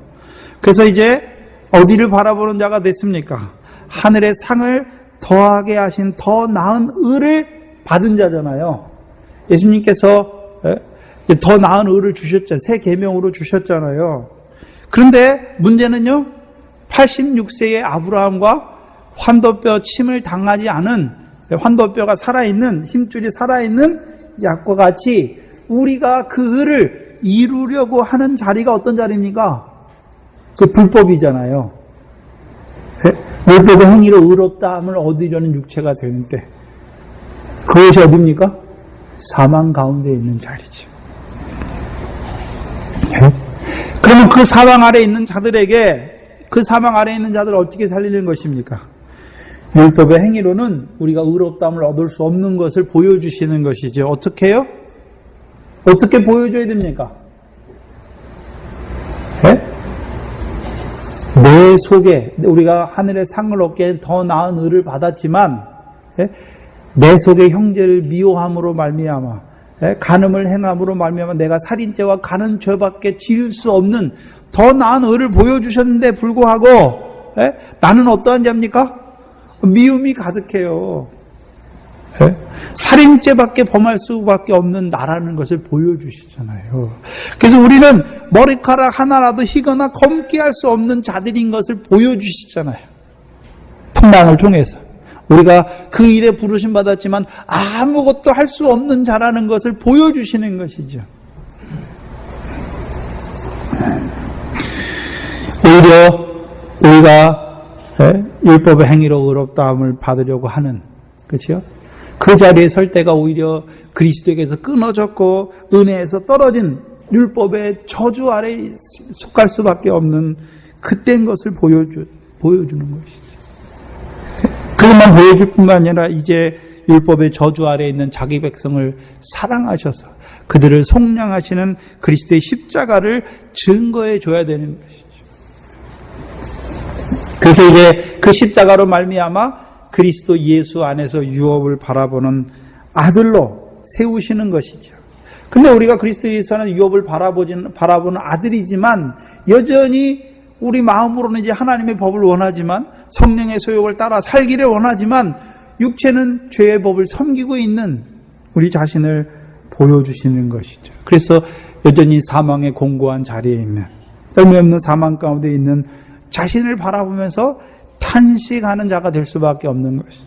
[SPEAKER 1] 그래서 이제 어디를 바라보는 자가 됐습니까? 하늘의 상을 더하게 하신 더 나은 의를 받은 자잖아요. 예수님께서 더 나은 의를 주셨잖아요. 새 계명으로 주셨잖아요. 그런데 문제는요, 86세의 아브라함과 환도뼈 침을 당하지 않은, 환도뼈가 살아있는, 힘줄이 살아있는 약과 같이 우리가 그 의를 이루려고 하는 자리가 어떤 자리입니까? 그 불법이잖아요. 율법의 행위로 의롭다함을 얻으려는 육체가 되는데 그것이 어디입니까? 사망 가운데 있는 자리죠. 그러면 그 사망 아래 있는 자들에게, 그 사망 아래 있는 자들을 어떻게 살리는 것입니까? 율법의 행위로는 우리가 의롭다함을 얻을 수 없는 것을 보여주시는 것이죠. 어떻게 해요? 어떻게 보여줘야 됩니까? 내 속에, 우리가 하늘의 상을 얻게 더 나은 의를 받았지만 내 속에 형제를 미워함으로 말미암아, 간음을 행함으로 말미암아 내가 살인죄와 간음 죄밖에 지을 수 없는 더 나은 의를 보여주셨는데 불구하고 나는 어떠한 자입니까? 미움이 가득해요. 살인죄밖에 범할 수밖에 없는 나라는 것을 보여주시잖아요. 그래서 우리는 머리카락 하나라도 희거나 검게 할 수 없는 자들인 것을 보여주시잖아요. 풍랑을 통해서 우리가 그 일에 부르심 받았지만 아무것도 할 수 없는 자라는 것을 보여주시는 것이죠. 오히려 우리가 율법의 행위로 의롭다함을 받으려고 하는, 그렇죠? 그 자리에 설 때가 오히려 그리스도에게서 끊어졌고 은혜에서 떨어진 율법의 저주 아래 속할 수밖에 없는 그때인 것을 보여주는 것이죠. 그것만 보여줄 뿐만 아니라 이제 율법의 저주 아래에 있는 자기 백성을 사랑하셔서 그들을 속량하시는 그리스도의 십자가를 증거해 줘야 되는 것이죠. 그래서 이제 그 십자가로 말미암아 그리스도 예수 안에서 유업을 바라보는 아들로 세우시는 것이죠. 근데 우리가 그리스도 예수 안에서 유업을 바라보는 아들이지만 여전히 우리 마음으로는 이제 하나님의 법을 원하지만 성령의 소욕을 따라 살기를 원하지만 육체는 죄의 법을 섬기고 있는 우리 자신을 보여주시는 것이죠. 그래서 여전히 사망의 공고한 자리에 있는 열매 없는 사망 가운데 있는 자신을 바라보면서 탄식하는 자가 될 수밖에 없는 것이죠.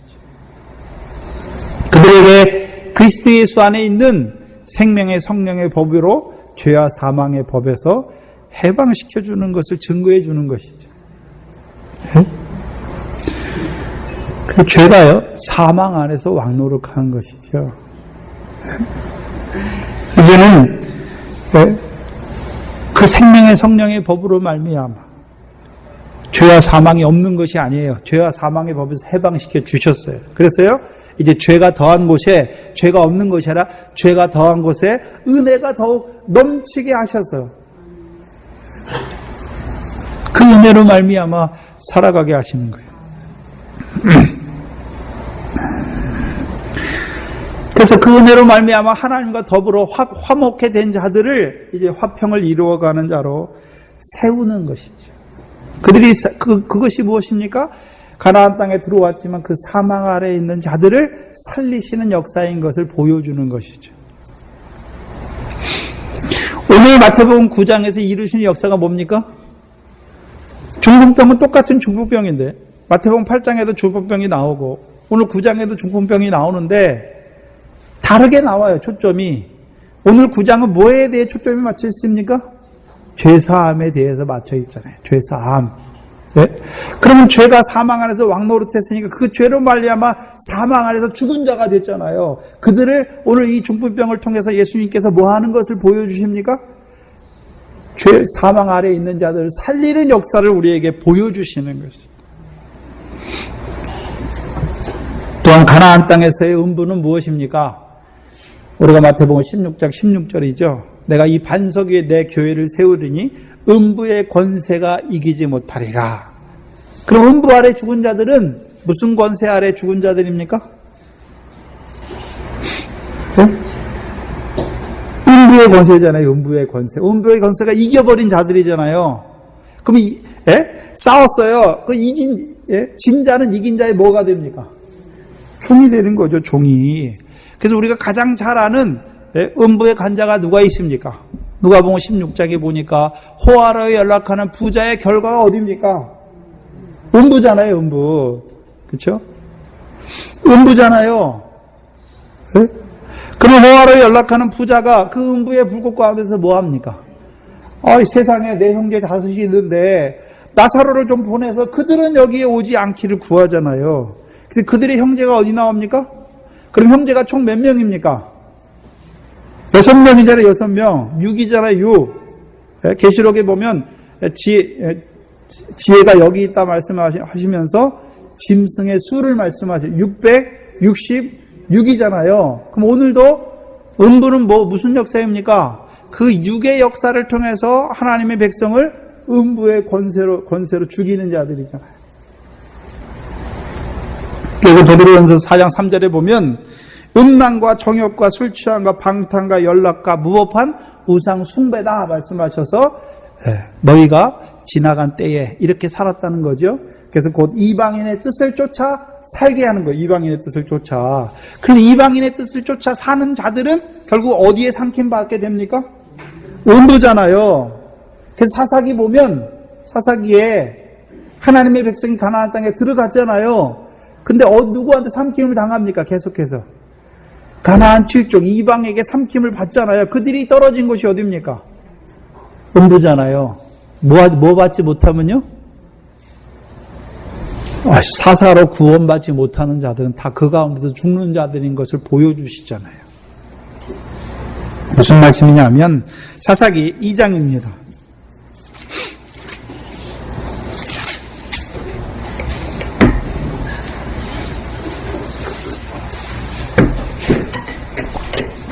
[SPEAKER 1] 그들에게 그리스도 예수 안에 있는 생명의 성령의 법으로 죄와 사망의 법에서 해방시켜주는 것을 증거해 주는 것이죠. 그 죄가요, 사망 안에서 왕노릇하는 것이죠. 이제는 그 생명의 성령의 법으로 말미암아 죄와 사망이 없는 것이 아니에요. 죄와 사망의 법에서 해방시켜 주셨어요. 그래서요, 이제 죄가 더한 곳에 죄가 없는 것이 아니라 죄가 더한 곳에 은혜가 더욱 넘치게 하셔서 그 은혜로 말미암아 살아가게 하시는 거예요. 그래서 그 은혜로 말미암아 하나님과 더불어 화목해 된 자들을 이제 화평을 이루어가는 자로 세우는 것이죠. 그들이 그것이 무엇입니까? 가나안 땅에 들어왔지만 그 사망 아래에 있는 자들을 살리시는 역사인 것을 보여주는 것이죠. 오늘 마태복음 9장에서 이루시는 역사가 뭡니까? 중풍병은 똑같은 중풍병인데 마태복음 8장에도 중풍병이 나오고 오늘 9장에도 중풍병이 나오는데 다르게 나와요. 초점이. 오늘 9장은 뭐에 대해 초점이 맞춰 있습니까? 죄사함에 대해서 맞춰 있잖아요. 죄사함. 네? 그러면 죄가 사망 안에서 왕노릇했으니까 그 죄로 말미암아 사망 안에서 죽은 자가 됐잖아요. 그들을 오늘 이 중풍병을 통해서 예수님께서 뭐 하는 것을 보여주십니까? 죄, 사망 아래에 있는 자들을 살리는 역사를 우리에게 보여주시는 것이죠. 또한 가나안 땅에서의 음부는 무엇입니까? 우리가 마태복음 16장 16절이죠. 내가 이 반석 위에 내 교회를 세우리니 음부의 권세가 이기지 못하리라. 그럼 음부 아래 죽은 자들은 무슨 권세 아래 죽은 자들입니까? 네? 음부의 권세잖아요. 음부의 권세. 음부의 권세가 이겨버린 자들이잖아요. 그럼 싸웠어요. 진 자는 이긴 자의 뭐가 됩니까? 종이 되는 거죠. 종이. 그래서 우리가 가장 잘 아는 음부의 관자가 누가 있습니까? 누가복음 16장에 보니까 호화로에 연락하는 부자의 결과가 어디입니까? 음부잖아요. 음부. 그렇죠? 음부잖아요. 네? 그럼 호화로에 연락하는 부자가 그 음부의 불꽃 가운데서 뭐합니까? 세상에 내 형제 5이 있는데 나사로를 좀 보내서 그들은 여기에 오지 않기를 구하잖아요. 그래서 그들의 형제가 어디 나옵니까? 그럼 형제가 총 몇 명입니까? 6명이잖아요. 6명. 6이잖아요. 6. 계시록에 보면 지혜가 여기 있다 말씀하시면서 짐승의 수를 말씀하세요. 666이잖아요. 그럼 오늘도 음부는 무슨 역사입니까? 그 6의 역사를 통해서 하나님의 백성을 음부의 권세로 죽이는 자들이잖아요. 그래서 베드로전서 4장 3절에 보면 음란과 정욕과 술 취함과 방탕과 연락과 무법한 우상 숭배다 말씀하셔서 너희가 지나간 때에 이렇게 살았다는 거죠. 그래서 곧 이방인의 뜻을 쫓아 살게 하는 거예요. 이방인의 뜻을 쫓아. 그런데 이방인의 뜻을 쫓아 사는 자들은 결국 어디에 삼킴받게 됩니까? 음부잖아요. 그래서 사사기 보면 사사기에 하나님의 백성이 가나안 땅에 들어갔잖아요. 근데 누구한테 삼킴을 당합니까? 계속해서. 가나안 7족 이방에게 삼킴을 받잖아요. 그들이 떨어진 곳이 어디입니까? 음부잖아요. 뭐 받지 못하면요? 사사로 구원받지 못하는 자들은 다 그 가운데서 죽는 자들인 것을 보여주시잖아요. 무슨 말씀이냐면 사사기 2장입니다.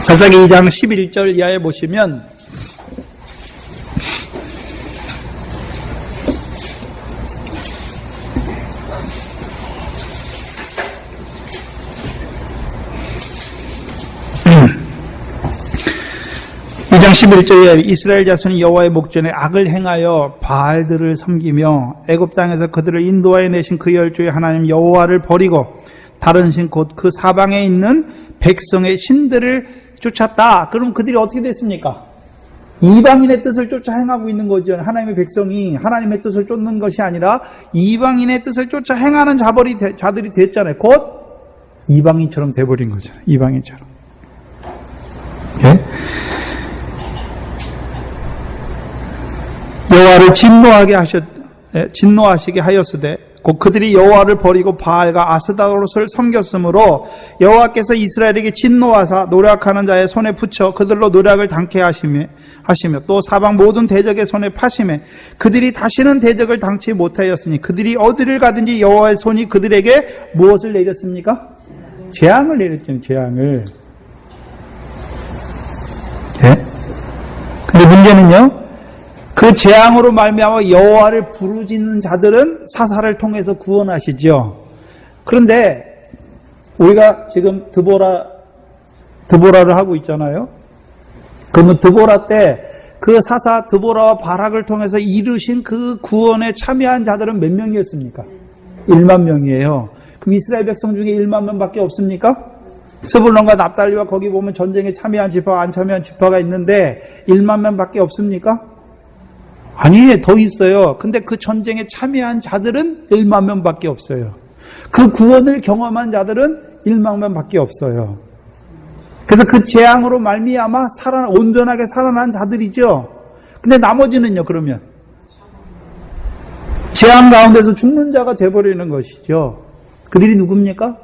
[SPEAKER 1] 사사기 2장 11절 이하에 보시면 이 장 11절에 이스라엘 자손이 여호와의 목전에 악을 행하여 바알들을 섬기며 애굽 땅에서 그들을 인도하여 내신 그 열조의 하나님 여호와를 버리고 다른 신 곧 그 사방에 있는 백성의 신들을 쫓았다. 그럼 그들이 어떻게 됐습니까? 이방인의 뜻을 쫓아 행하고 있는 거죠. 하나님의 백성이 하나님의 뜻을 쫓는 것이 아니라 이방인의 뜻을 쫓아 행하는 자들이 됐잖아요. 곧 이방인처럼 돼버린 거잖아요. 이방인처럼. 예? 여호와를 진노하시게 하였으되 곧 그들이 여호와를 버리고 바알과 아스다롯을 섬겼으므로 여호와께서 이스라엘에게 진노하사 노력하는 자의 손에 붙여 그들로 노력을 당케 하시며 또 사방 모든 대적의 손에 파시매 그들이 다시는 대적을 당치 못하였으니 그들이 어디를 가든지 여호와의 손이 그들에게 무엇을 내렸습니까? 재앙을 내렸죠. 재앙을. 네? 근데 문제는요, 그 재앙으로 말미암아 여호와를 부르짖는 자들은 사사를 통해서 구원하시죠. 그런데 우리가 지금 드보라를 하고 있잖아요. 그러면 드보라 때 그 사사 드보라와 바락을 통해서 이루신 그 구원에 참여한 자들은 몇 명이었습니까? 1만 명이에요. 그럼 이스라엘 백성 중에 1만 명밖에 없습니까? 스불론과 납달리와 거기 보면 전쟁에 참여한 지파, 안 참여한 지파가 있는데 1만 명밖에 없습니까? 아니, 더 있어요. 근데 그 전쟁에 참여한 자들은 1만 명밖에 없어요. 그 구원을 경험한 자들은 1만 명밖에 없어요. 그래서 그 재앙으로 말미암아 온전하게 살아난 자들이죠. 근데 나머지는요, 그러면 재앙 가운데서 죽는 자가 되어버리는 것이죠. 그들이 누굽니까?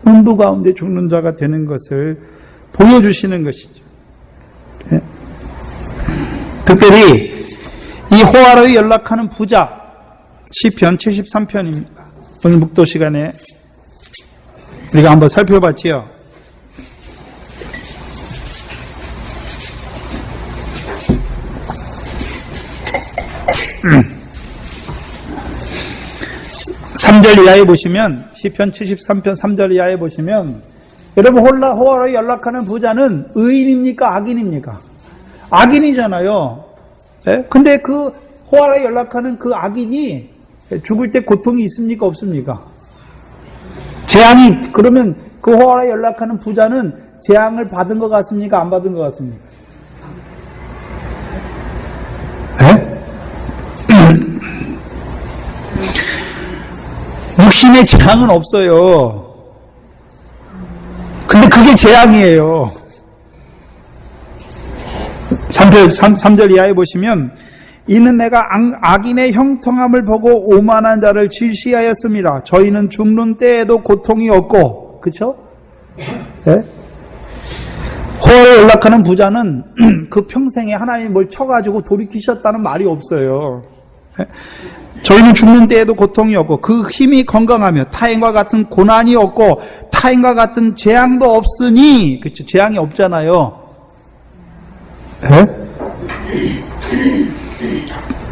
[SPEAKER 1] 음부 가운데 죽는 자가 되는 것을 보여주시는 것이죠. 네. 특별히 이 호화로에 연락하는 부자, 시편 73편입니다. 오늘 묵도 시간에 우리가 한번 살펴봤지요. 삼 3절 이하에 보시면, 시편 73편 3절 이하에 보시면, 여러분 호화로에 연락하는 부자는 의인입니까? 악인입니까? 악인이잖아요. 네? 근데 그 호화로에 연락하는 그 악인이 죽을 때 고통이 있습니까? 없습니까? 재앙이, 그러면 그 호화로에 연락하는 부자는 재앙을 받은 것 같습니까? 안 받은 것 같습니까? 네? 육신의 재앙은 없어요. 근데 그게 재앙이에요. 3절 이하에 보시면, 이는 내가 악인의 형통함을 보고 오만한 자를 질시하였습니다. 저희는 죽는 때에도 고통이 없고, 그쵸? 네? 호화로에 연락하는 부자는 그 평생에 하나님이 뭘 쳐가지고 돌이키셨다는 말이 없어요. 네? 저희는 죽는 때에도 고통이 없고 그 힘이 건강하며 타인과 같은 고난이 없고 타인과 같은 재앙도 없으니, 그쵸? 재앙이 없잖아요. 네?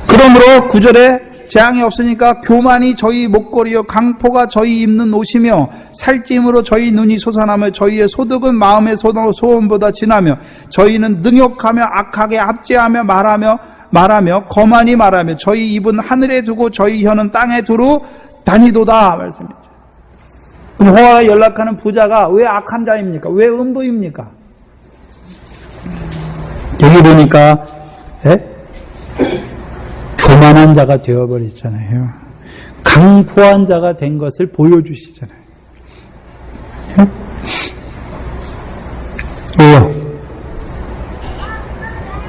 [SPEAKER 1] 그러므로 9절에 재앙이 없으니까 교만이 저희 목걸이요 강포가 저희 입는 옷이며 살찜으로 저희 눈이 솟아나며 저희의 소득은 마음의 소원보다 진하며 저희는 능욕하며 악하게 압제하며 말하며 거만히 말하며 저희 입은 하늘에 두고 저희 혀는 땅에 두루 다니도다 말씀이죠. 그럼 호화에 연락하는 부자가 왜 악한 자입니까? 왜 음부입니까? 여기 보니까 교만한 자가 되어버렸잖아요. 강포한 자가 된 것을 보여주시잖아요. 왜요?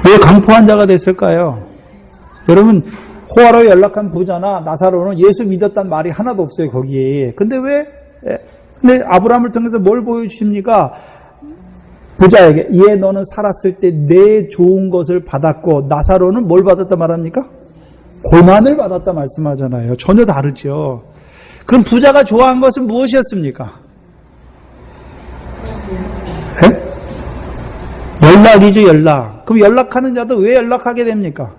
[SPEAKER 1] 왜 강포한 자가 됐을까요? 여러분, 호화로에 연락한 부자나 나사로는 예수 믿었다는 말이 하나도 없어요, 거기에. 근데 근데 아브라함을 통해서 뭘 보여주십니까? 부자에게, 너는 살았을 때 내 좋은 것을 받았고, 나사로는 뭘 받았다 말합니까? 고난을 받았다 말씀하잖아요. 전혀 다르죠. 그럼 부자가 좋아한 것은 무엇이었습니까? 네? 연락이죠, 연락. 그럼 연락하는 자도 왜 연락하게 됩니까?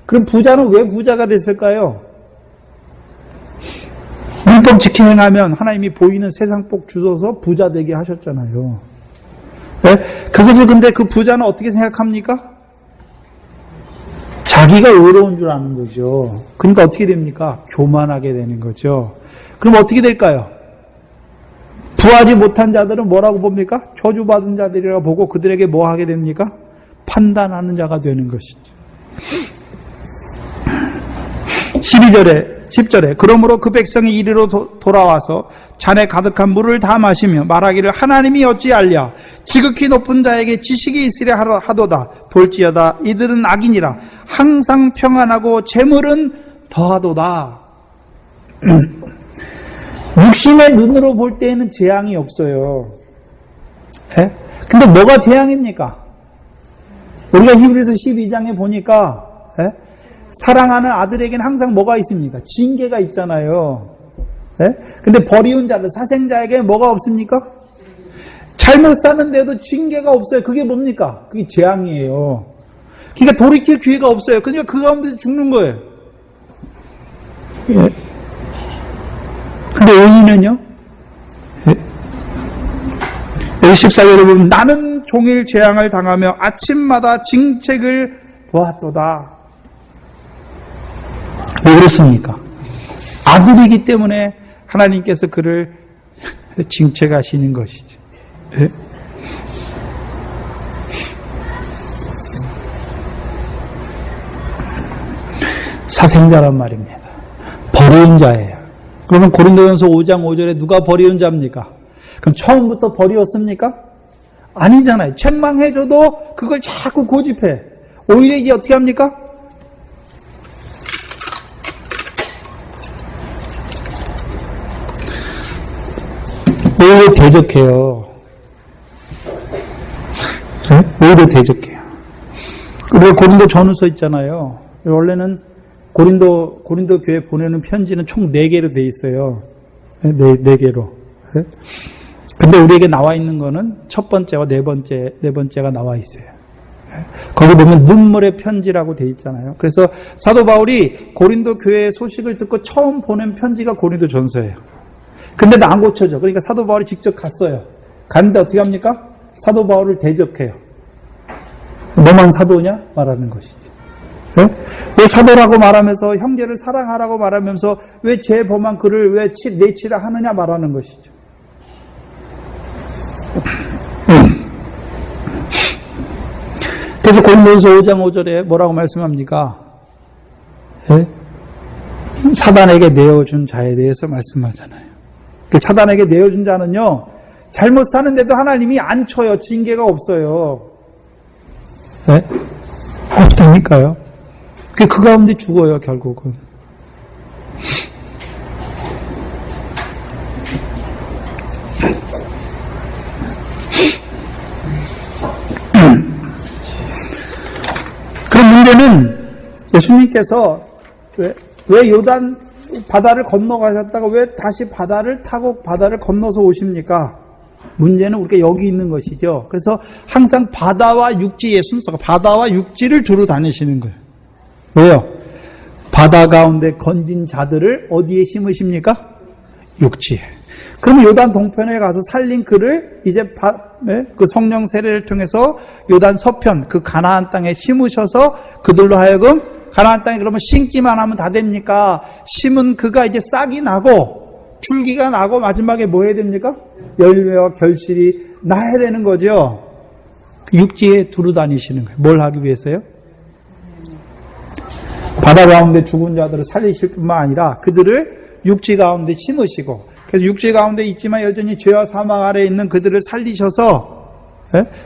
[SPEAKER 1] 그럼 부자는 왜 부자가 됐을까요? 율법 지키 행하면 하나님이 보이는 세상 복 주셔서 부자 되게 하셨잖아요. 네? 그것을 근데 그 부자는 어떻게 생각합니까? 자기가 의로운 줄 아는 거죠. 그러니까 어떻게 됩니까? 교만하게 되는 거죠. 그럼 어떻게 될까요? 부하지 못한 자들은 뭐라고 봅니까? 저주받은 자들이라고 보고 그들에게 뭐 하게 됩니까? 판단하는 자가 되는 것이죠. 10절에 그러므로 그 백성이 이리로 돌아와서 잔에 가득한 물을 다 마시며 말하기를 하나님이 어찌 알랴 지극히 높은 자에게 지식이 있으랴 하도다. 볼지어다 이들은 악인이라 항상 평안하고 재물은 더하도다. 육신의 눈으로 볼 때에는 재앙이 없어요. 네? 근데 뭐가 재앙입니까? 우리가 히브리서 12장에 보니까 네? 사랑하는 아들에게는 항상 뭐가 있습니까? 징계가 있잖아요. 네? 근데 버리운 자들, 사생자에게는 뭐가 없습니까? 잘못 사는데도 징계가 없어요. 그게 뭡니까? 그게 재앙이에요. 그러니까 돌이킬 기회가 없어요. 그러니까 그 가운데서 죽는 거예요. 예. 근데 의인은요? 예? 여기 14절에 보면 나는 종일 재앙을 당하며 아침마다 징책을 보았도다. 왜 그렇습니까? 아들이기 때문에 하나님께서 그를 징책하시는 것이죠. 예? 사생자란 말입니다. 버리운 자예요. 그러면 고린도전서 5장 5절에 누가 버리운 자입니까? 그럼 처음부터 버리웠습니까? 아니잖아요. 책망해줘도 그걸 자꾸 고집해. 오히려 이게 어떻게 합니까? 오히려 대적해요. 오히려 대적해요. 우리가 고린도 전후서 있잖아요. 원래는 고린도 교회 보내는 편지는 총 4개로 돼 있어요. 4개로. 근데 우리에게 나와 있는 거는 첫 번째와 네 번째가 나와 있어요. 거기 보면 눈물의 편지라고 돼 있잖아요. 그래서 사도 바울이 고린도 교회의 소식을 듣고 처음 보낸 편지가 고린도 전서예요. 근데도 안 고쳐져. 그러니까 사도 바울이 직접 갔어요. 갔는데 어떻게 합니까? 사도 바울을 대적해요. 너만 사도냐? 말하는 것이죠. 네? 왜 사도라고 말하면서 형제를 사랑하라고 말하면서 왜 죄 범한 그를 왜 내치라 하느냐 말하는 것이죠. 그래서 고린도전서 5장 5절에 뭐라고 말씀합니까? 네? 사단에게 내어준 자에 대해서 말씀하잖아요. 그 사단에게 내어준 자는요, 잘못 사는데도 하나님이 안 쳐요. 징계가 없어요. 네? 없다니까요. 그 가운데 죽어요, 결국은. 그런 문제는 예수님께서 왜 요단 바다를 건너가셨다가 왜 다시 바다를 타고 바다를 건너서 오십니까? 문제는 우리가 여기 있는 것이죠. 그래서 항상 바다와 육지의 순서가 바다와 육지를 두루 다니시는 거예요. 왜요? 바다 가운데 건진 자들을 어디에 심으십니까? 육지에. 그러면 요단 동편에 가서 살린 그를 이제 그 성령 세례를 통해서 요단 서편 그 가나안 땅에 심으셔서 그들로 하여금 가나안 땅에 그러면 심기만 하면 다 됩니까? 심은 그가 이제 싹이 나고 줄기가 나고 마지막에 뭐 해야 됩니까? 열매와 결실이 나야 되는 거죠. 육지에 두루 다니시는 거예요. 뭘 하기 위해서요? 바다 가운데 죽은 자들을 살리실 뿐만 아니라 그들을 육지 가운데 심으시고, 그래서 육지 가운데 있지만 여전히 죄와 사망 아래에 있는 그들을 살리셔서,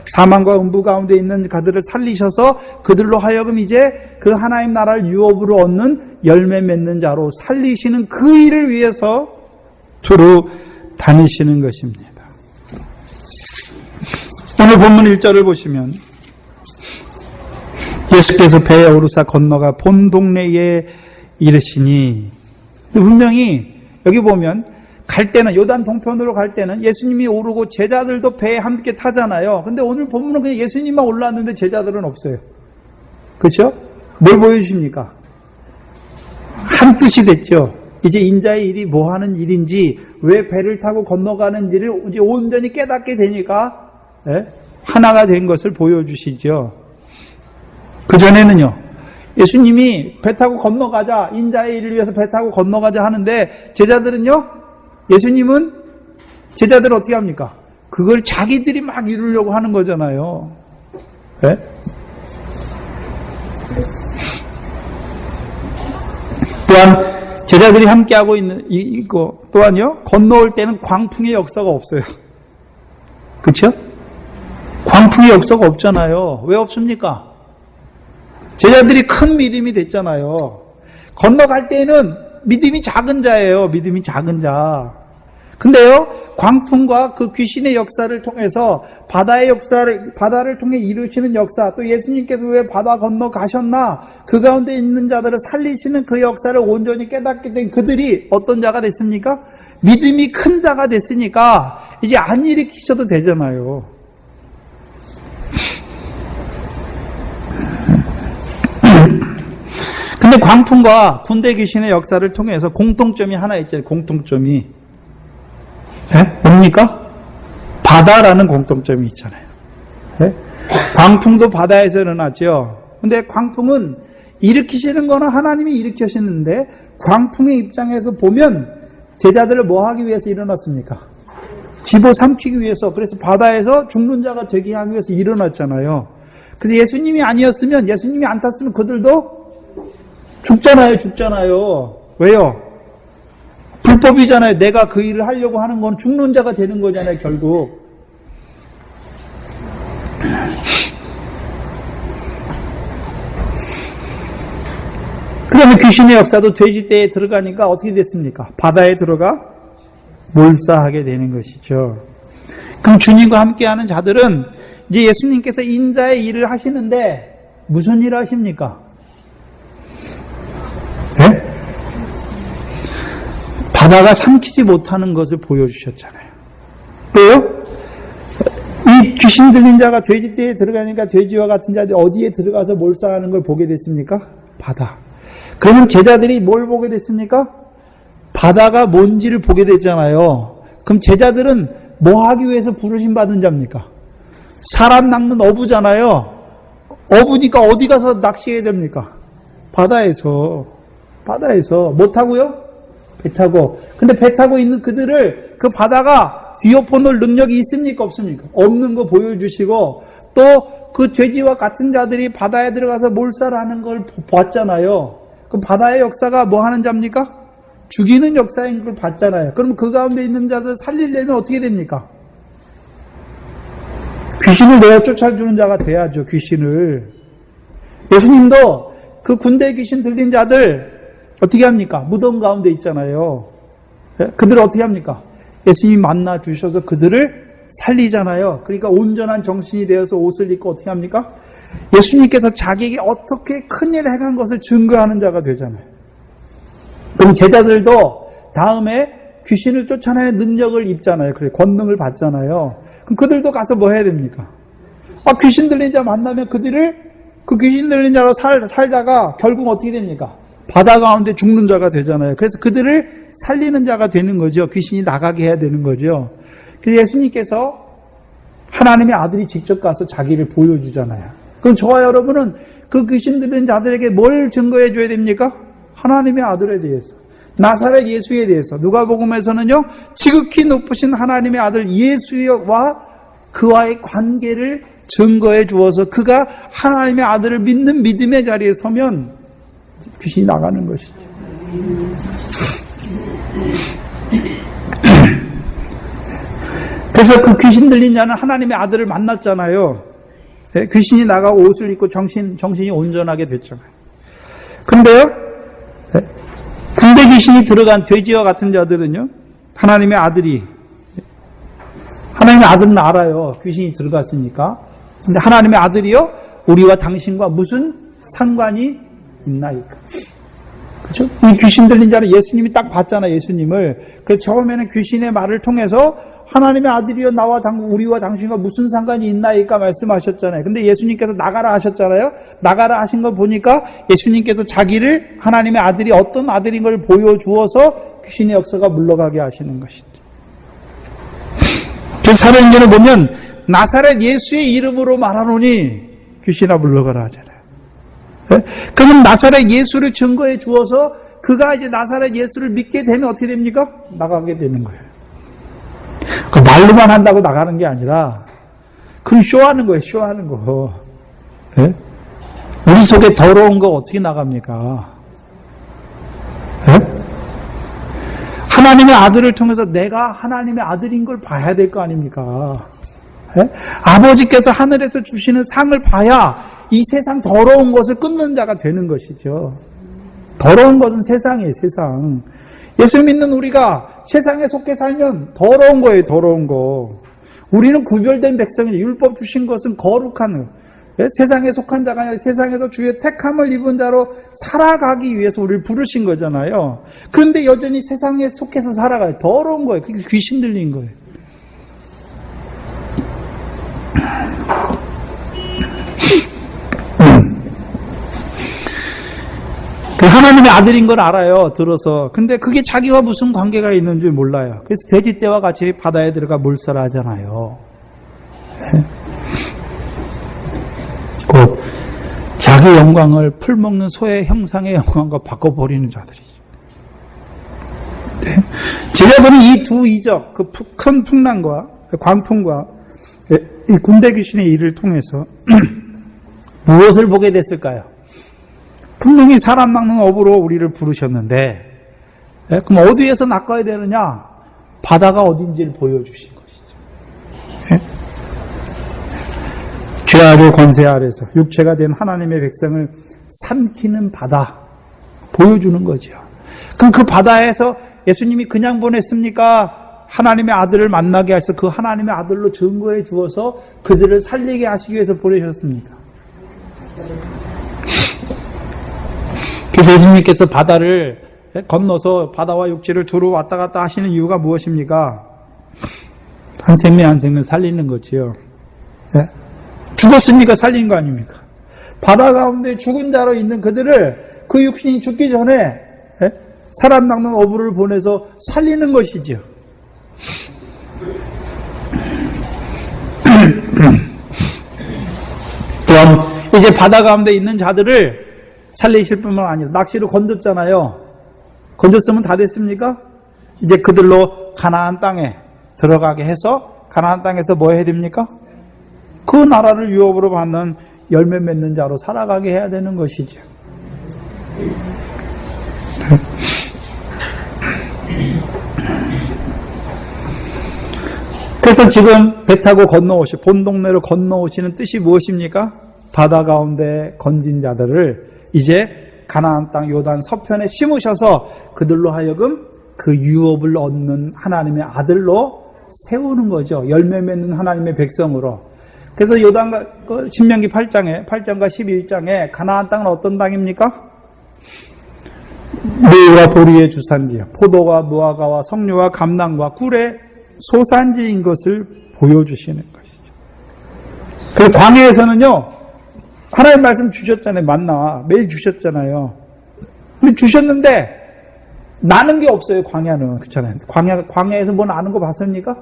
[SPEAKER 1] 사망과 음부 가운데 있는 그들을 살리셔서 그들로 하여금 이제 그 하나님 나라를 유업으로 얻는 열매 맺는 자로 살리시는 그 일을 위해서 두루 다니시는 것입니다. 오늘 본문 1절을 보시면 예수께서 배에 오르사 건너가 본 동네에 이르시니, 분명히 여기 보면 갈 때는, 요단 동편으로 갈 때는 예수님이 오르고 제자들도 배에 함께 타잖아요. 근데 오늘 본문은 그냥 예수님만 올라왔는데 제자들은 없어요. 그렇죠? 뭘 보여주십니까? 한 뜻이 됐죠. 이제 인자의 일이 뭐 하는 일인지, 왜 배를 타고 건너가는지를 이제 온전히 깨닫게 되니까, 하나가 된 것을 보여주시죠. 그전에는요, 예수님이 배 타고 건너가자, 인자의 일을 위해서 배 타고 건너가자 하는데, 제자들은요, 예수님은 제자들을 어떻게 합니까? 그걸 자기들이 막 이루려고 하는 거잖아요. 또한 제자들이 함께하고 있는 이거 또한요, 건너올 때는 광풍의 역사가 없어요. 그렇죠? 광풍의 역사가 없잖아요. 왜 없습니까? 제자들이 큰 믿음이 됐잖아요. 건너갈 때는 믿음이 작은 자예요. 믿음이 작은 자. 근데요, 광풍과 그 귀신의 역사를 통해서 바다를 통해 이루시는 역사, 또 예수님께서 왜 바다 건너 가셨나, 그 가운데 있는 자들을 살리시는 그 역사를 온전히 깨닫게 된 그들이 어떤 자가 됐습니까? 믿음이 큰 자가 됐으니까 이제 안 일으키셔도 되잖아요. 근데 광풍과 군대 귀신의 역사를 통해서 공통점이 하나 있잖아요. 공통점이. 뭡니까? 바다라는 공통점이 있잖아요. 광풍도 바다에서 일어나죠. 근데 광풍은 일으키시는 거는 하나님이 일으키시는데, 광풍의 입장에서 보면 제자들을 뭐 하기 위해서 일어났습니까? 집어삼키기 위해서. 그래서 바다에서 죽는 자가 되게 하기 위해서 일어났잖아요. 그래서 예수님이 아니었으면, 예수님이 안 탔으면 그들도 죽잖아요. 왜요? 불법이잖아요. 내가 그 일을 하려고 하는 건 죽는 자가 되는 거잖아요, 결국. 그 다음에 귀신의 역사도 돼지떼에 들어가니까 어떻게 됐습니까? 바다에 들어가 몰사하게 되는 것이죠. 그럼 주님과 함께하는 자들은 이제 예수님께서 인자의 일을 하시는데 무슨 일을 하십니까? 바다가 삼키지 못하는 것을 보여주셨잖아요. 또요, 이 귀신 들린 자가 돼지떼에 들어가니까 돼지와 같은 자들이 어디에 들어가서 몰사하는 걸 보게 됐습니까? 바다. 그러면 제자들이 뭘 보게 됐습니까? 바다가 뭔지를 보게 됐잖아요. 그럼 제자들은 뭐 하기 위해서 부르심 받은 자입니까? 사람 낚는 어부잖아요. 어부니까 어디 가서 낚시해야 됩니까? 바다에서. 못 타고요? 배 타고. 근데 배 타고 있는 그들을 그 바다가 뒤엎어놓을 능력이 있습니까? 없습니까? 없는 거 보여주시고, 또 그 돼지와 같은 자들이 바다에 들어가서 몰살을 하는 걸 봤잖아요. 그럼 바다의 역사가 뭐 하는 자입니까? 죽이는 역사인 걸 봤잖아요. 그럼 그 가운데 있는 자들 살리려면 어떻게 됩니까? 귀신을 내어 쫓아주는 자가 돼야죠, 귀신을. 예수님도 그 군대 귀신 들린 자들 어떻게 합니까? 무덤 가운데 있잖아요. 그들을 어떻게 합니까? 예수님이 만나 주셔서 그들을 살리잖아요. 그러니까 온전한 정신이 되어서 옷을 입고 어떻게 합니까? 예수님께서 자기에게 어떻게 큰일을 행한 것을 증거하는 자가 되잖아요. 그럼 제자들도 다음에 귀신을 쫓아내는 능력을 입잖아요. 그래, 권능을 받잖아요. 그럼 그들도 가서 뭐 해야 됩니까? 귀신 들린 자 만나면 그들을 그 귀신 들린 자로 살다가 결국 어떻게 됩니까? 바다 가운데 죽는 자가 되잖아요. 그래서 그들을 살리는 자가 되는 거죠. 귀신이 나가게 해야 되는 거죠. 그래서 예수님께서 하나님의 아들이 직접 가서 자기를 보여주잖아요. 그럼 저와 여러분은 그 귀신 들린 자들에게 뭘 증거해 줘야 됩니까? 하나님의 아들에 대해서. 나사렛 예수에 대해서. 누가복음에서는요, 지극히 높으신 하나님의 아들 예수와 그와의 관계를 증거해 주어서 그가 하나님의 아들을 믿는 믿음의 자리에 서면 귀신이 나가는 것이죠. 그래서 그 귀신 들린 자는 하나님의 아들을 만났잖아요. 귀신이 나가고 옷을 입고 정신이 온전하게 됐잖아요. 그런데요, 군대 귀신이 들어간 돼지와 같은 자들은요, 하나님의 아들은 알아요. 귀신이 들어갔으니까. 근데 하나님의 아들이요, 우리와 당신과 무슨 상관이 있나이까? 그래서 그 귀신 들린 자는 하나님의 아들을 만났잖아요. 그런데요, 군대 귀신이 들어간 돼지와 같은 자들은요, 하나님의 아들은 알아요. 귀신이 들어갔으니까. 근데 하나님의 아들이요, 우리와 당신과 무슨 상관이 있나이까? 그렇죠? 이 귀신 들린 자는 예수님이 딱 봤잖아요. 예수님을. 그 처음에는 귀신의 말을 통해서 하나님의 아들이여 나와 우리와 당신과 무슨 상관이 있나이까 말씀하셨잖아요. 근데 예수님께서 나가라 하셨잖아요. 나가라 하신 거 보니까 예수님께서 자기를 하나님의 아들이 어떤 아들인 걸 보여주어서 귀신의 역사가 물러가게 하시는 것이죠. 그래서 사도행전을 보면 나사렛 예수의 이름으로 말하노니 귀신아 물러가라 하잖아요. 네? 그러면 나사렛 예수를 증거해 주어서 그가 이제 나사렛 예수를 믿게 되면 어떻게 됩니까? 나가게 되는 거예요. 그 말로만 한다고 나가는 게 아니라 그건 쇼하는 거예요. 쇼하는 거. 네? 우리 속에 더러운 거 어떻게 나갑니까? 네? 하나님의 아들을 통해서 내가 하나님의 아들인 걸 봐야 될 거 아닙니까? 네? 아버지께서 하늘에서 주시는 상을 봐야 이 세상 더러운 것을 끊는 자가 되는 것이죠. 더러운 것은 세상이에요. 세상. 예수 믿는 우리가 세상에 속해 살면 더러운 거예요. 더러운 거. 우리는 구별된 백성이죠. 율법 주신 것은 거룩한 거. 예? 세상에 속한 자가 아니라 세상에서 주의 택함을 입은 자로 살아가기 위해서 우리를 부르신 거잖아요. 그런데 여전히 세상에 속해서 살아가요. 더러운 거예요. 그게 귀신 들린 거예요. 그 하나님의 아들인 걸 알아요. 들어서. 근데 그게 자기와 무슨 관계가 있는 줄 몰라요. 그래서 돼지떼와 같이 바다에 들어가 물살하잖아요. 네? 곧 자기 영광을 풀 먹는 소의 형상의 영광과 바꿔버리는 자들이죠. 네? 제자들은 이 두 이적, 그 큰 풍랑과 광풍과 이 군대 귀신의 일을 통해서 무엇을 보게 됐을까요? 분명히 사람 막는 업으로 우리를 부르셨는데, 그럼 어디에서 낚아야 되느냐? 바다가 어딘지를 보여주신 것이죠. 죄악의 권세 아래서 육체가 된 하나님의 백성을 삼키는 바다 보여주는 거죠. 그럼 그 바다에서 예수님이 그냥 보냈습니까? 하나님의 아들을 만나게 해서 그 하나님의 아들로 증거해 주어서 그들을 살리게 하시기 위해서 보내셨습니까? 그래서 예수님께서 바다를 건너서 바다와 육지를 두루 왔다 갔다 하시는 이유가 무엇입니까? 한 생명 한 생명 살리는 거지요. 예? 죽었으니까 살린 거 아닙니까? 바다 가운데 죽은 자로 있는 그들을 그 육신이 죽기 전에 예? 사람 낚는 어부를 보내서 살리는 것이죠. 또한 이제 바다 가운데 있는 자들을 살리실 뿐만 아니라 낚시로 건졌잖아요. 건졌으면 다 됐습니까? 이제 그들로 가나안 땅에 들어가게 해서 가나안 땅에서 뭐 해야 됩니까? 그 나라를 유업으로 받는 열매 맺는 자로 살아가게 해야 되는 것이죠. 그래서 지금 배 타고 본 동네로 건너오시는 뜻이 무엇입니까? 바다 가운데 건진 자들을 이제 가나안 땅 요단 서편에 심으셔서 그들로 하여금 그 유업을 얻는 하나님의 아들로 세우는 거죠. 열매 맺는 하나님의 백성으로. 그래서 요단 신명기 8장과 11장에 가나안 땅은 어떤 땅입니까? 메유와 보리의 주산지요. 포도와 무화과와 석류와 감람과 꿀의 소산지인 것을 보여주시는 것이죠. 그 광야에서는요. 하나님 말씀 주셨잖아요. 만나 매일 주셨잖아요. 근데 주셨는데 나는 게 없어요. 광야는. 그렇잖아요. 광야에서 뭐 나는 거 봤습니까?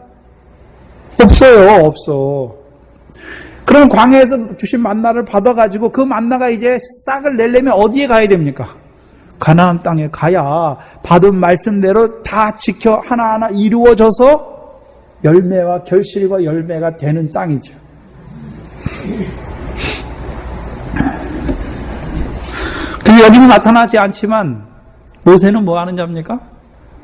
[SPEAKER 1] 없어요. 없어. 그럼 광야에서 주신 만나를 받아가지고 그 만나가 이제 싹을 내려면 어디에 가야 됩니까? 가나안 땅에 가야 받은 말씀대로 다 지켜 하나하나 이루어져서 열매와 결실과 열매가 되는 땅이죠. 그 여기는 나타나지 않지만 모세는 뭐 하는 자입니까?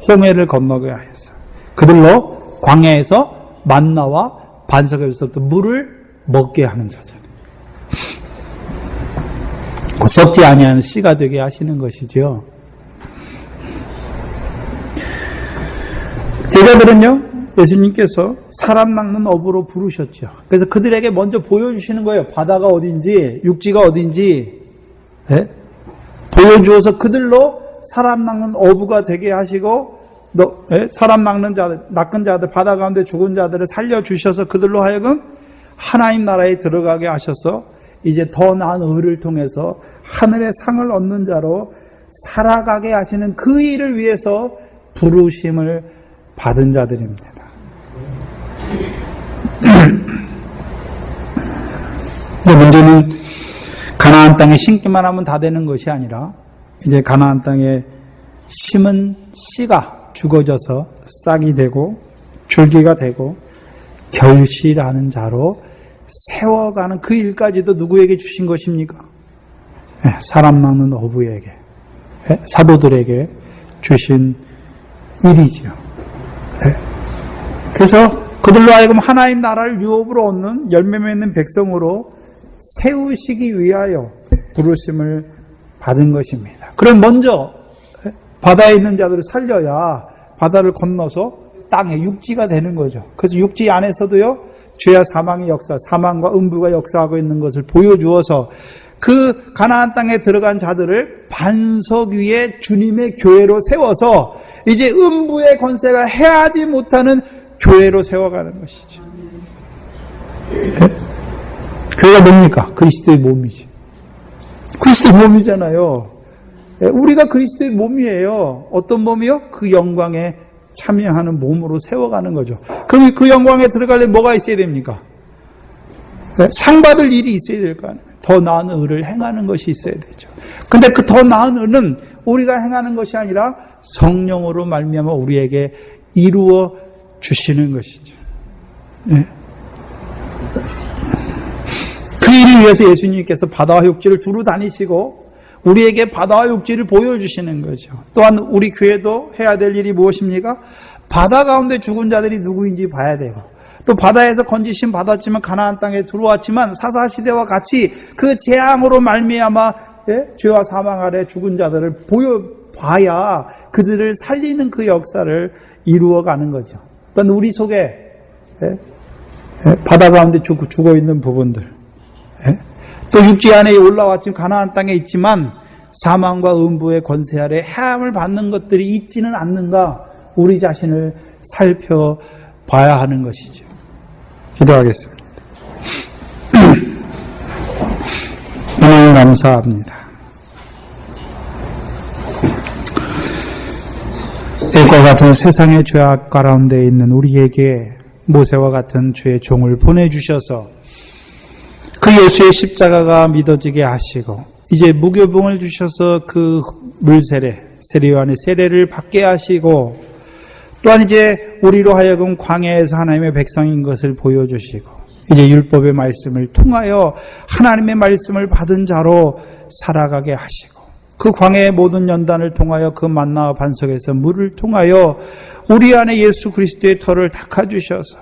[SPEAKER 1] 홍해를 건너게 하여서 그들로 광야에서 만나와 반석에서부터 물을 먹게 하는 자잖아요. 썩지 아니하는 씨가 되게 하시는 것이죠. 제자들은요, 예수님께서 사람 낚는 업으로 부르셨죠. 그래서 그들에게 먼저 보여주시는 거예요. 바다가 어딘지, 육지가 어딘지, 네? 보여주어서 그들로 사람 낚는 어부가 되게 하시고 사람 낚는 자들, 낚은 자들, 바다 가운데 죽은 자들을 살려주셔서 그들로 하여금 하나님 나라에 들어가게 하셔서 이제 더 나은 의를 통해서 하늘의 상을 얻는 자로 살아가게 하시는 그 일을 위해서 부르심을 받은 자들입니다. 문제는 가나안 땅에 심기만 하면 다 되는 것이 아니라 이제 가나안 땅에 심은 씨가 죽어져서 싹이 되고 줄기가 되고 결실하는 자로 세워가는 그 일까지도 누구에게 주신 것입니까? 사람 낚는 어부에게, 사도들에게 주신 일이죠. 그래서 그들로 하여금 하나님 나라를 유업으로 얻는 열매 맺는 백성으로 세우시기 위하여 부르심을 받은 것입니다. 그럼 먼저 바다에 있는 자들을 살려야 바다를 건너서 땅에 육지가 되는 거죠. 그래서 육지 안에서도요, 죄와 사망의 역사, 사망과 음부가 역사하고 있는 것을 보여주어서 그 가나안 땅에 들어간 자들을 반석 위에 주님의 교회로 세워서 이제 음부의 권세가 해하지 못하는 교회로 세워가는 것이죠. 교회가 뭡니까? 그리스도의 몸이지. 그리스도의 몸이잖아요. 우리가 그리스도의 몸이에요. 어떤 몸이요? 그 영광에 참여하는 몸으로 세워가는 거죠. 그럼 그 영광에 들어가려면 뭐가 있어야 됩니까? 상 받을 일이 있어야 될 거 아니에요. 더 나은 의를 행하는 것이 있어야 되죠. 근데 그 더 나은 의는 우리가 행하는 것이 아니라 성령으로 말미암아 우리에게 이루어 주시는 것이죠. 네. 그 일을 위해서 예수님께서 바다와 육지를 두루 다니시고 우리에게 바다와 육지를 보여주시는 거죠. 또한 우리 교회도 해야 될 일이 무엇입니까? 바다 가운데 죽은 자들이 누구인지 봐야 되고, 또 바다에서 건지심 받았지만 가나안 땅에 들어왔지만 사사시대와 같이 그 재앙으로 말미암아 죄와 사망 아래 죽은 자들을 보여봐야 그들을 살리는 그 역사를 이루어가는 거죠. 또한 우리 속에 바다 가운데 죽어있는 부분들, 또 육지 안에 올라왔지만 가나안 땅에 있지만 사망과 음부의 권세 아래 해함을 받는 것들이 있지는 않는가, 우리 자신을 살펴봐야 하는 것이죠. 기도하겠습니다. 하나님 감사합니다. 이과 같은 세상의 죄악 가운데 있는 우리에게 모세와 같은 주의 종을 보내주셔서 그 예수의 십자가가 믿어지게 하시고 이제 무교병을 주셔서 그 물세례, 세례요한의 세례를 받게 하시고 또한 이제 우리로 하여금 광야에서 하나님의 백성인 것을 보여주시고 이제 율법의 말씀을 통하여 하나님의 말씀을 받은 자로 살아가게 하시고 그 광야의 모든 연단을 통하여 그 만나와 반석에서 물을 통하여 우리 안에 예수 그리스도의 터를 닦아주셔서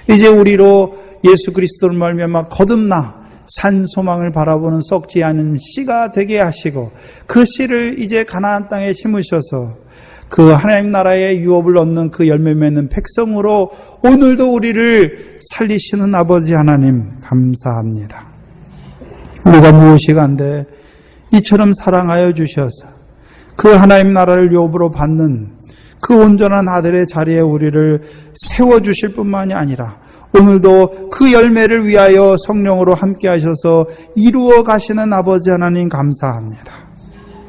[SPEAKER 1] 이제 우리로 예수 그리스도를 말미암아 거듭나 산 소망을 바라보는 썩지 않은 씨가 되게 하시고 그 씨를 이제 가나안 땅에 심으셔서 그 하나님 나라의 유업을 얻는 그 열매 맺는 백성으로 오늘도 우리를 살리시는 아버지 하나님 감사합니다. 우리가 무엇이 간데 이처럼 사랑하여 주셔서 그 하나님 나라를 유업으로 받는 그 온전한 아들의 자리에 우리를 세워주실 뿐만이 아니라 오늘도 그 열매를 위하여 성령으로 함께 하셔서 이루어 가시는 아버지 하나님 감사합니다.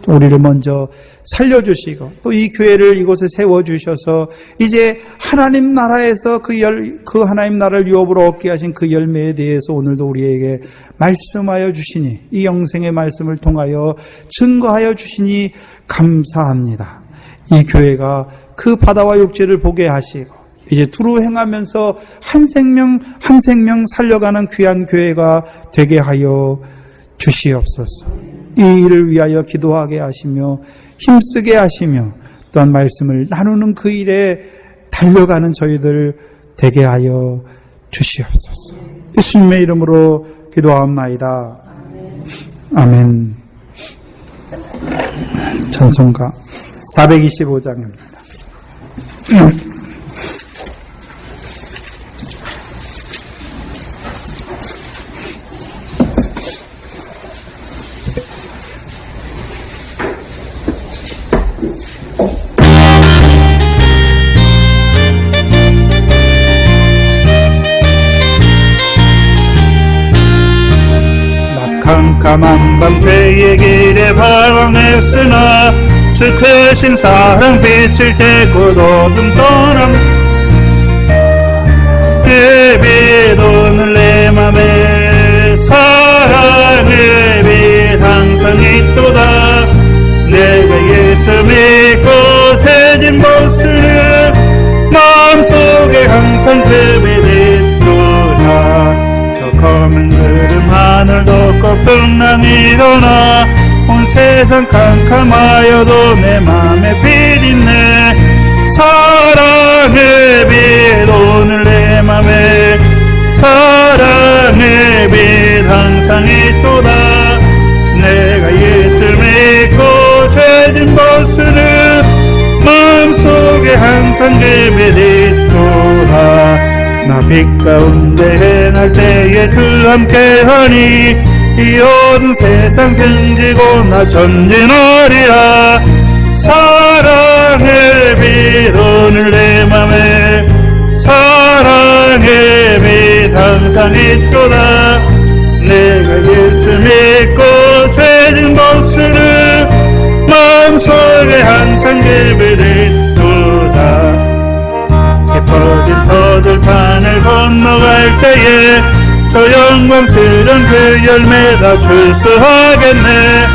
[SPEAKER 1] 우리를 먼저 살려주시고 또 이 교회를 이곳에 세워주셔서 이제 하나님 나라에서 그 하나님 나라를 유업으로 얻게 하신 그 열매에 대해서 오늘도 우리에게 말씀하여 주시니 이 영생의 말씀을 통하여 증거하여 주시니 감사합니다. 이 교회가 그 바다와 육지를 보게 하시고 이제 두루 행하면서 한 생명 한 생명 살려가는 귀한 교회가 되게 하여 주시옵소서. 이 일을 위하여 기도하게 하시며 힘쓰게 하시며 또한 말씀을 나누는 그 일에 달려가는 저희들 되게 하여 주시옵소서. 예수님의 이름으로 기도하옵나이다. 아멘. 찬송가 425장입니다. 캄캄한 밤 죄의 길에 방황했으나 주 크신 사랑 빛을 떼고 어둠 떠남 예빛 오늘 내 맘에 사랑의 빛 항상 있도다 내가 예수 믿고 죄진 벗으는 마음속에 항상 그 빛 있도다 저 검은 구름 하늘 덮고 풍랑이 일어나 온 세상 캄캄하여도 내 맘에 빛 있네 사랑의 빛 오늘 내 맘에 사랑의 빛 항상 있도다 내가 예수 믿고 죄진 벗으는 마음속에 항상 그 빛 있도다 나 빛 가운데 행할 때에 주 함께하니 이 어두운 세상 등지고 나 전진하리라 사랑의 빛 오늘 내 맘에 사랑의 빛 항상 있도다 내가 예수 믿고 죄진 벗으는 마음속에 항상 그 빛 있도다 깊어진 서들판을 건너갈 때에 저 영광스런 그 열매 다 출수하겠네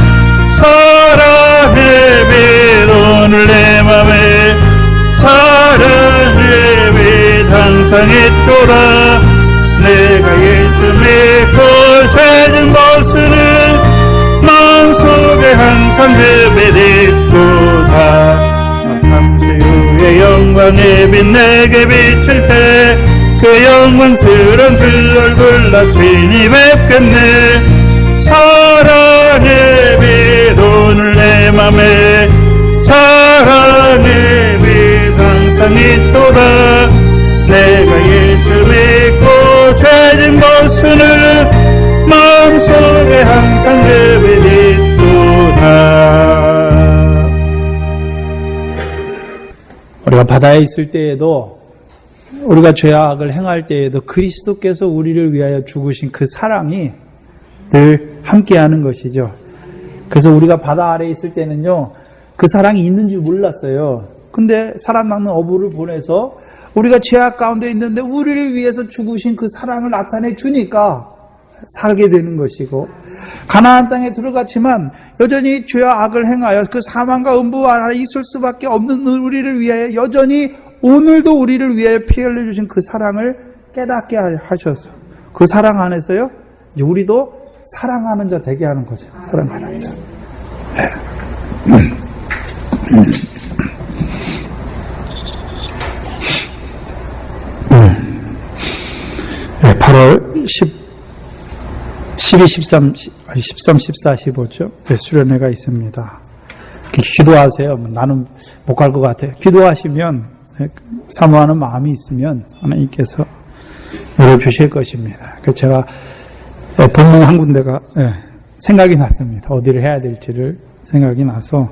[SPEAKER 1] 사랑의 빛 오늘 내 맘에 사랑의 빛 항상 있도다 내가 예수 믿고 죄진 벗으는 마음속에 항상 그 빛 있도다 잠시 후에 영광의 빛 내게 비칠 때 그 영광스런 그 얼굴 나 주인이 뵙겠네 사랑의 빛 오늘 내 맘에 사랑의 빛 항상 있도다 내가 예수 믿고 죄진 벗으는 마음속에 항상 그 빛 있도다 우리가 바다에 있을 때에도 우리가 죄악을 행할 때에도 그리스도께서 우리를 위하여 죽으신 그 사랑이 늘 함께하는 것이죠. 그래서 우리가 바다 아래에 있을 때는요 그 사랑이 있는 줄 몰랐어요. 근데 사랑 낳는 어부를 보내서 우리가 죄악 가운데 있는데 우리를 위해서 죽으신 그 사랑을 나타내 주니까 살게 되는 것이고 가나안 땅에 들어갔지만 여전히 죄와 악을 행하여 그 사망과 음부 아래 있을 수밖에 없는 우리를 위하여 여전히 오늘도 우리를 위하여 피 흘려주신 그 사랑을 깨닫게 하셔서 그 사랑 안에서요 이제 우리도 사랑하는 자 되게 하는 거죠. 사랑하는 자. 8월 12, 13, 14, 15죠. 수련회가 있습니다. 기도하세요. 나는 못 갈 것 같아요. 기도하시면 사모하는 마음이 있으면 하나님께서 열어주실 것입니다. 그래서 제가 본문 한 군데가 생각이 났습니다. 어디를 해야 될지를 생각이 나서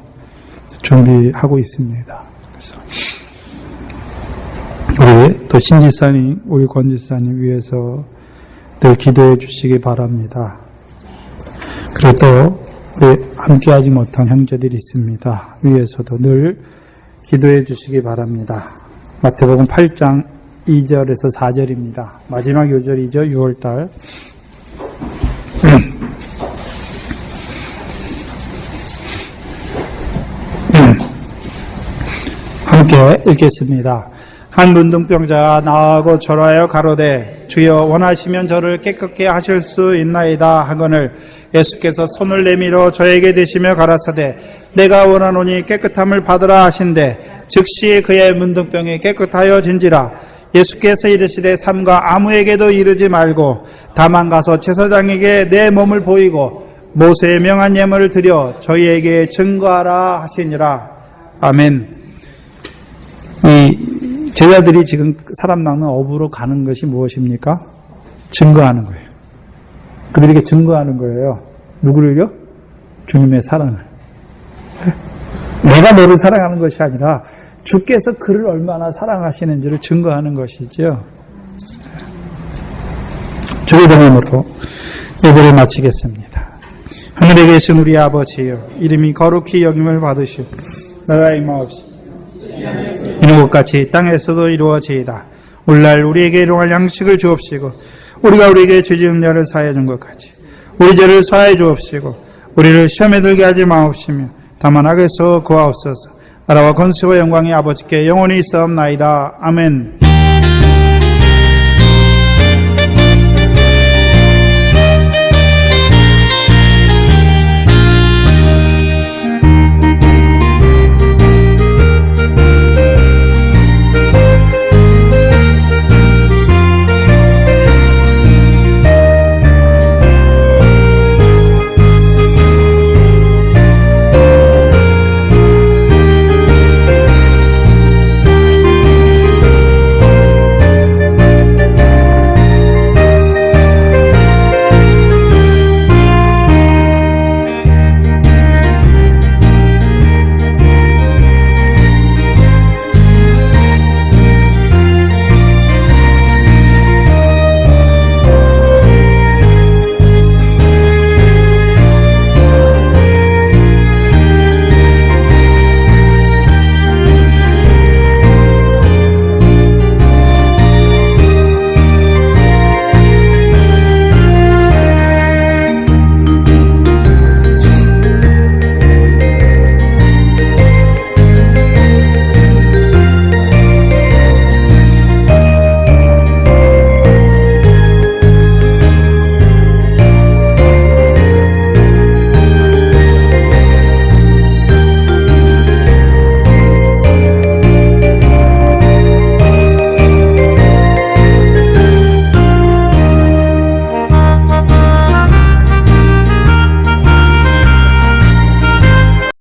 [SPEAKER 1] 준비하고 있습니다. 그래서 우리 또 신지사님, 우리 권지사님 위해서 늘 기도해 주시기 바랍니다. 그리고 또 우리 함께하지 못한 형제들이 있습니다. 위에서도 늘 기도해 주시기 바랍니다. 마태복음 8장 2절에서 4절입니다. 마지막 요절이죠. 6월달. 함께 읽겠습니다. 한 문둥병자가 나하고 절하여 가로되 주여 원하시면 저를 깨끗게 하실 수 있나이다 하거늘 예수께서 손을 내밀어 저에게 대시며 가라사대 내가 원하노니 깨끗함을 받으라 하신대 즉시 그의 문둥병이 깨끗하여진지라. 예수께서 이르시되 삼가 아무에게도 이르지 말고 다만 가서 제사장에게 내 몸을 보이고 모세의 명한 예물을 드려 저희에게 증거하라 하시니라. 아멘. 이 제자들이 지금 사람 낚는 어부로 가는 것이 무엇입니까? 증거하는 거예요. 그들에게 증거하는 거예요. 누구를요? 주님의 사랑을. 내가 너를 사랑하는 것이 아니라 주께서 그를 얼마나 사랑하시는지를 증거하는 것이죠. 주의 이름으로 예배를 마치겠습니다. 하늘에 계신 우리 아버지여, 이름이 거룩히 여김을 받으시오. 나라의 마옵시오. 이는 것 같이 땅에서도 이루어지이다. 오늘날 우리에게 일용할 양식을 주옵시고, 우리가 우리에게 죄 지은 자를 사하여 준 것 같이 우리 죄를 사하여 주옵시고, 우리를 시험에 들게 하지 마옵시며 다만 악에서 구하옵소서. 나라와 권세와 영광이 아버지께 영원히 있사옵나이다. 아멘.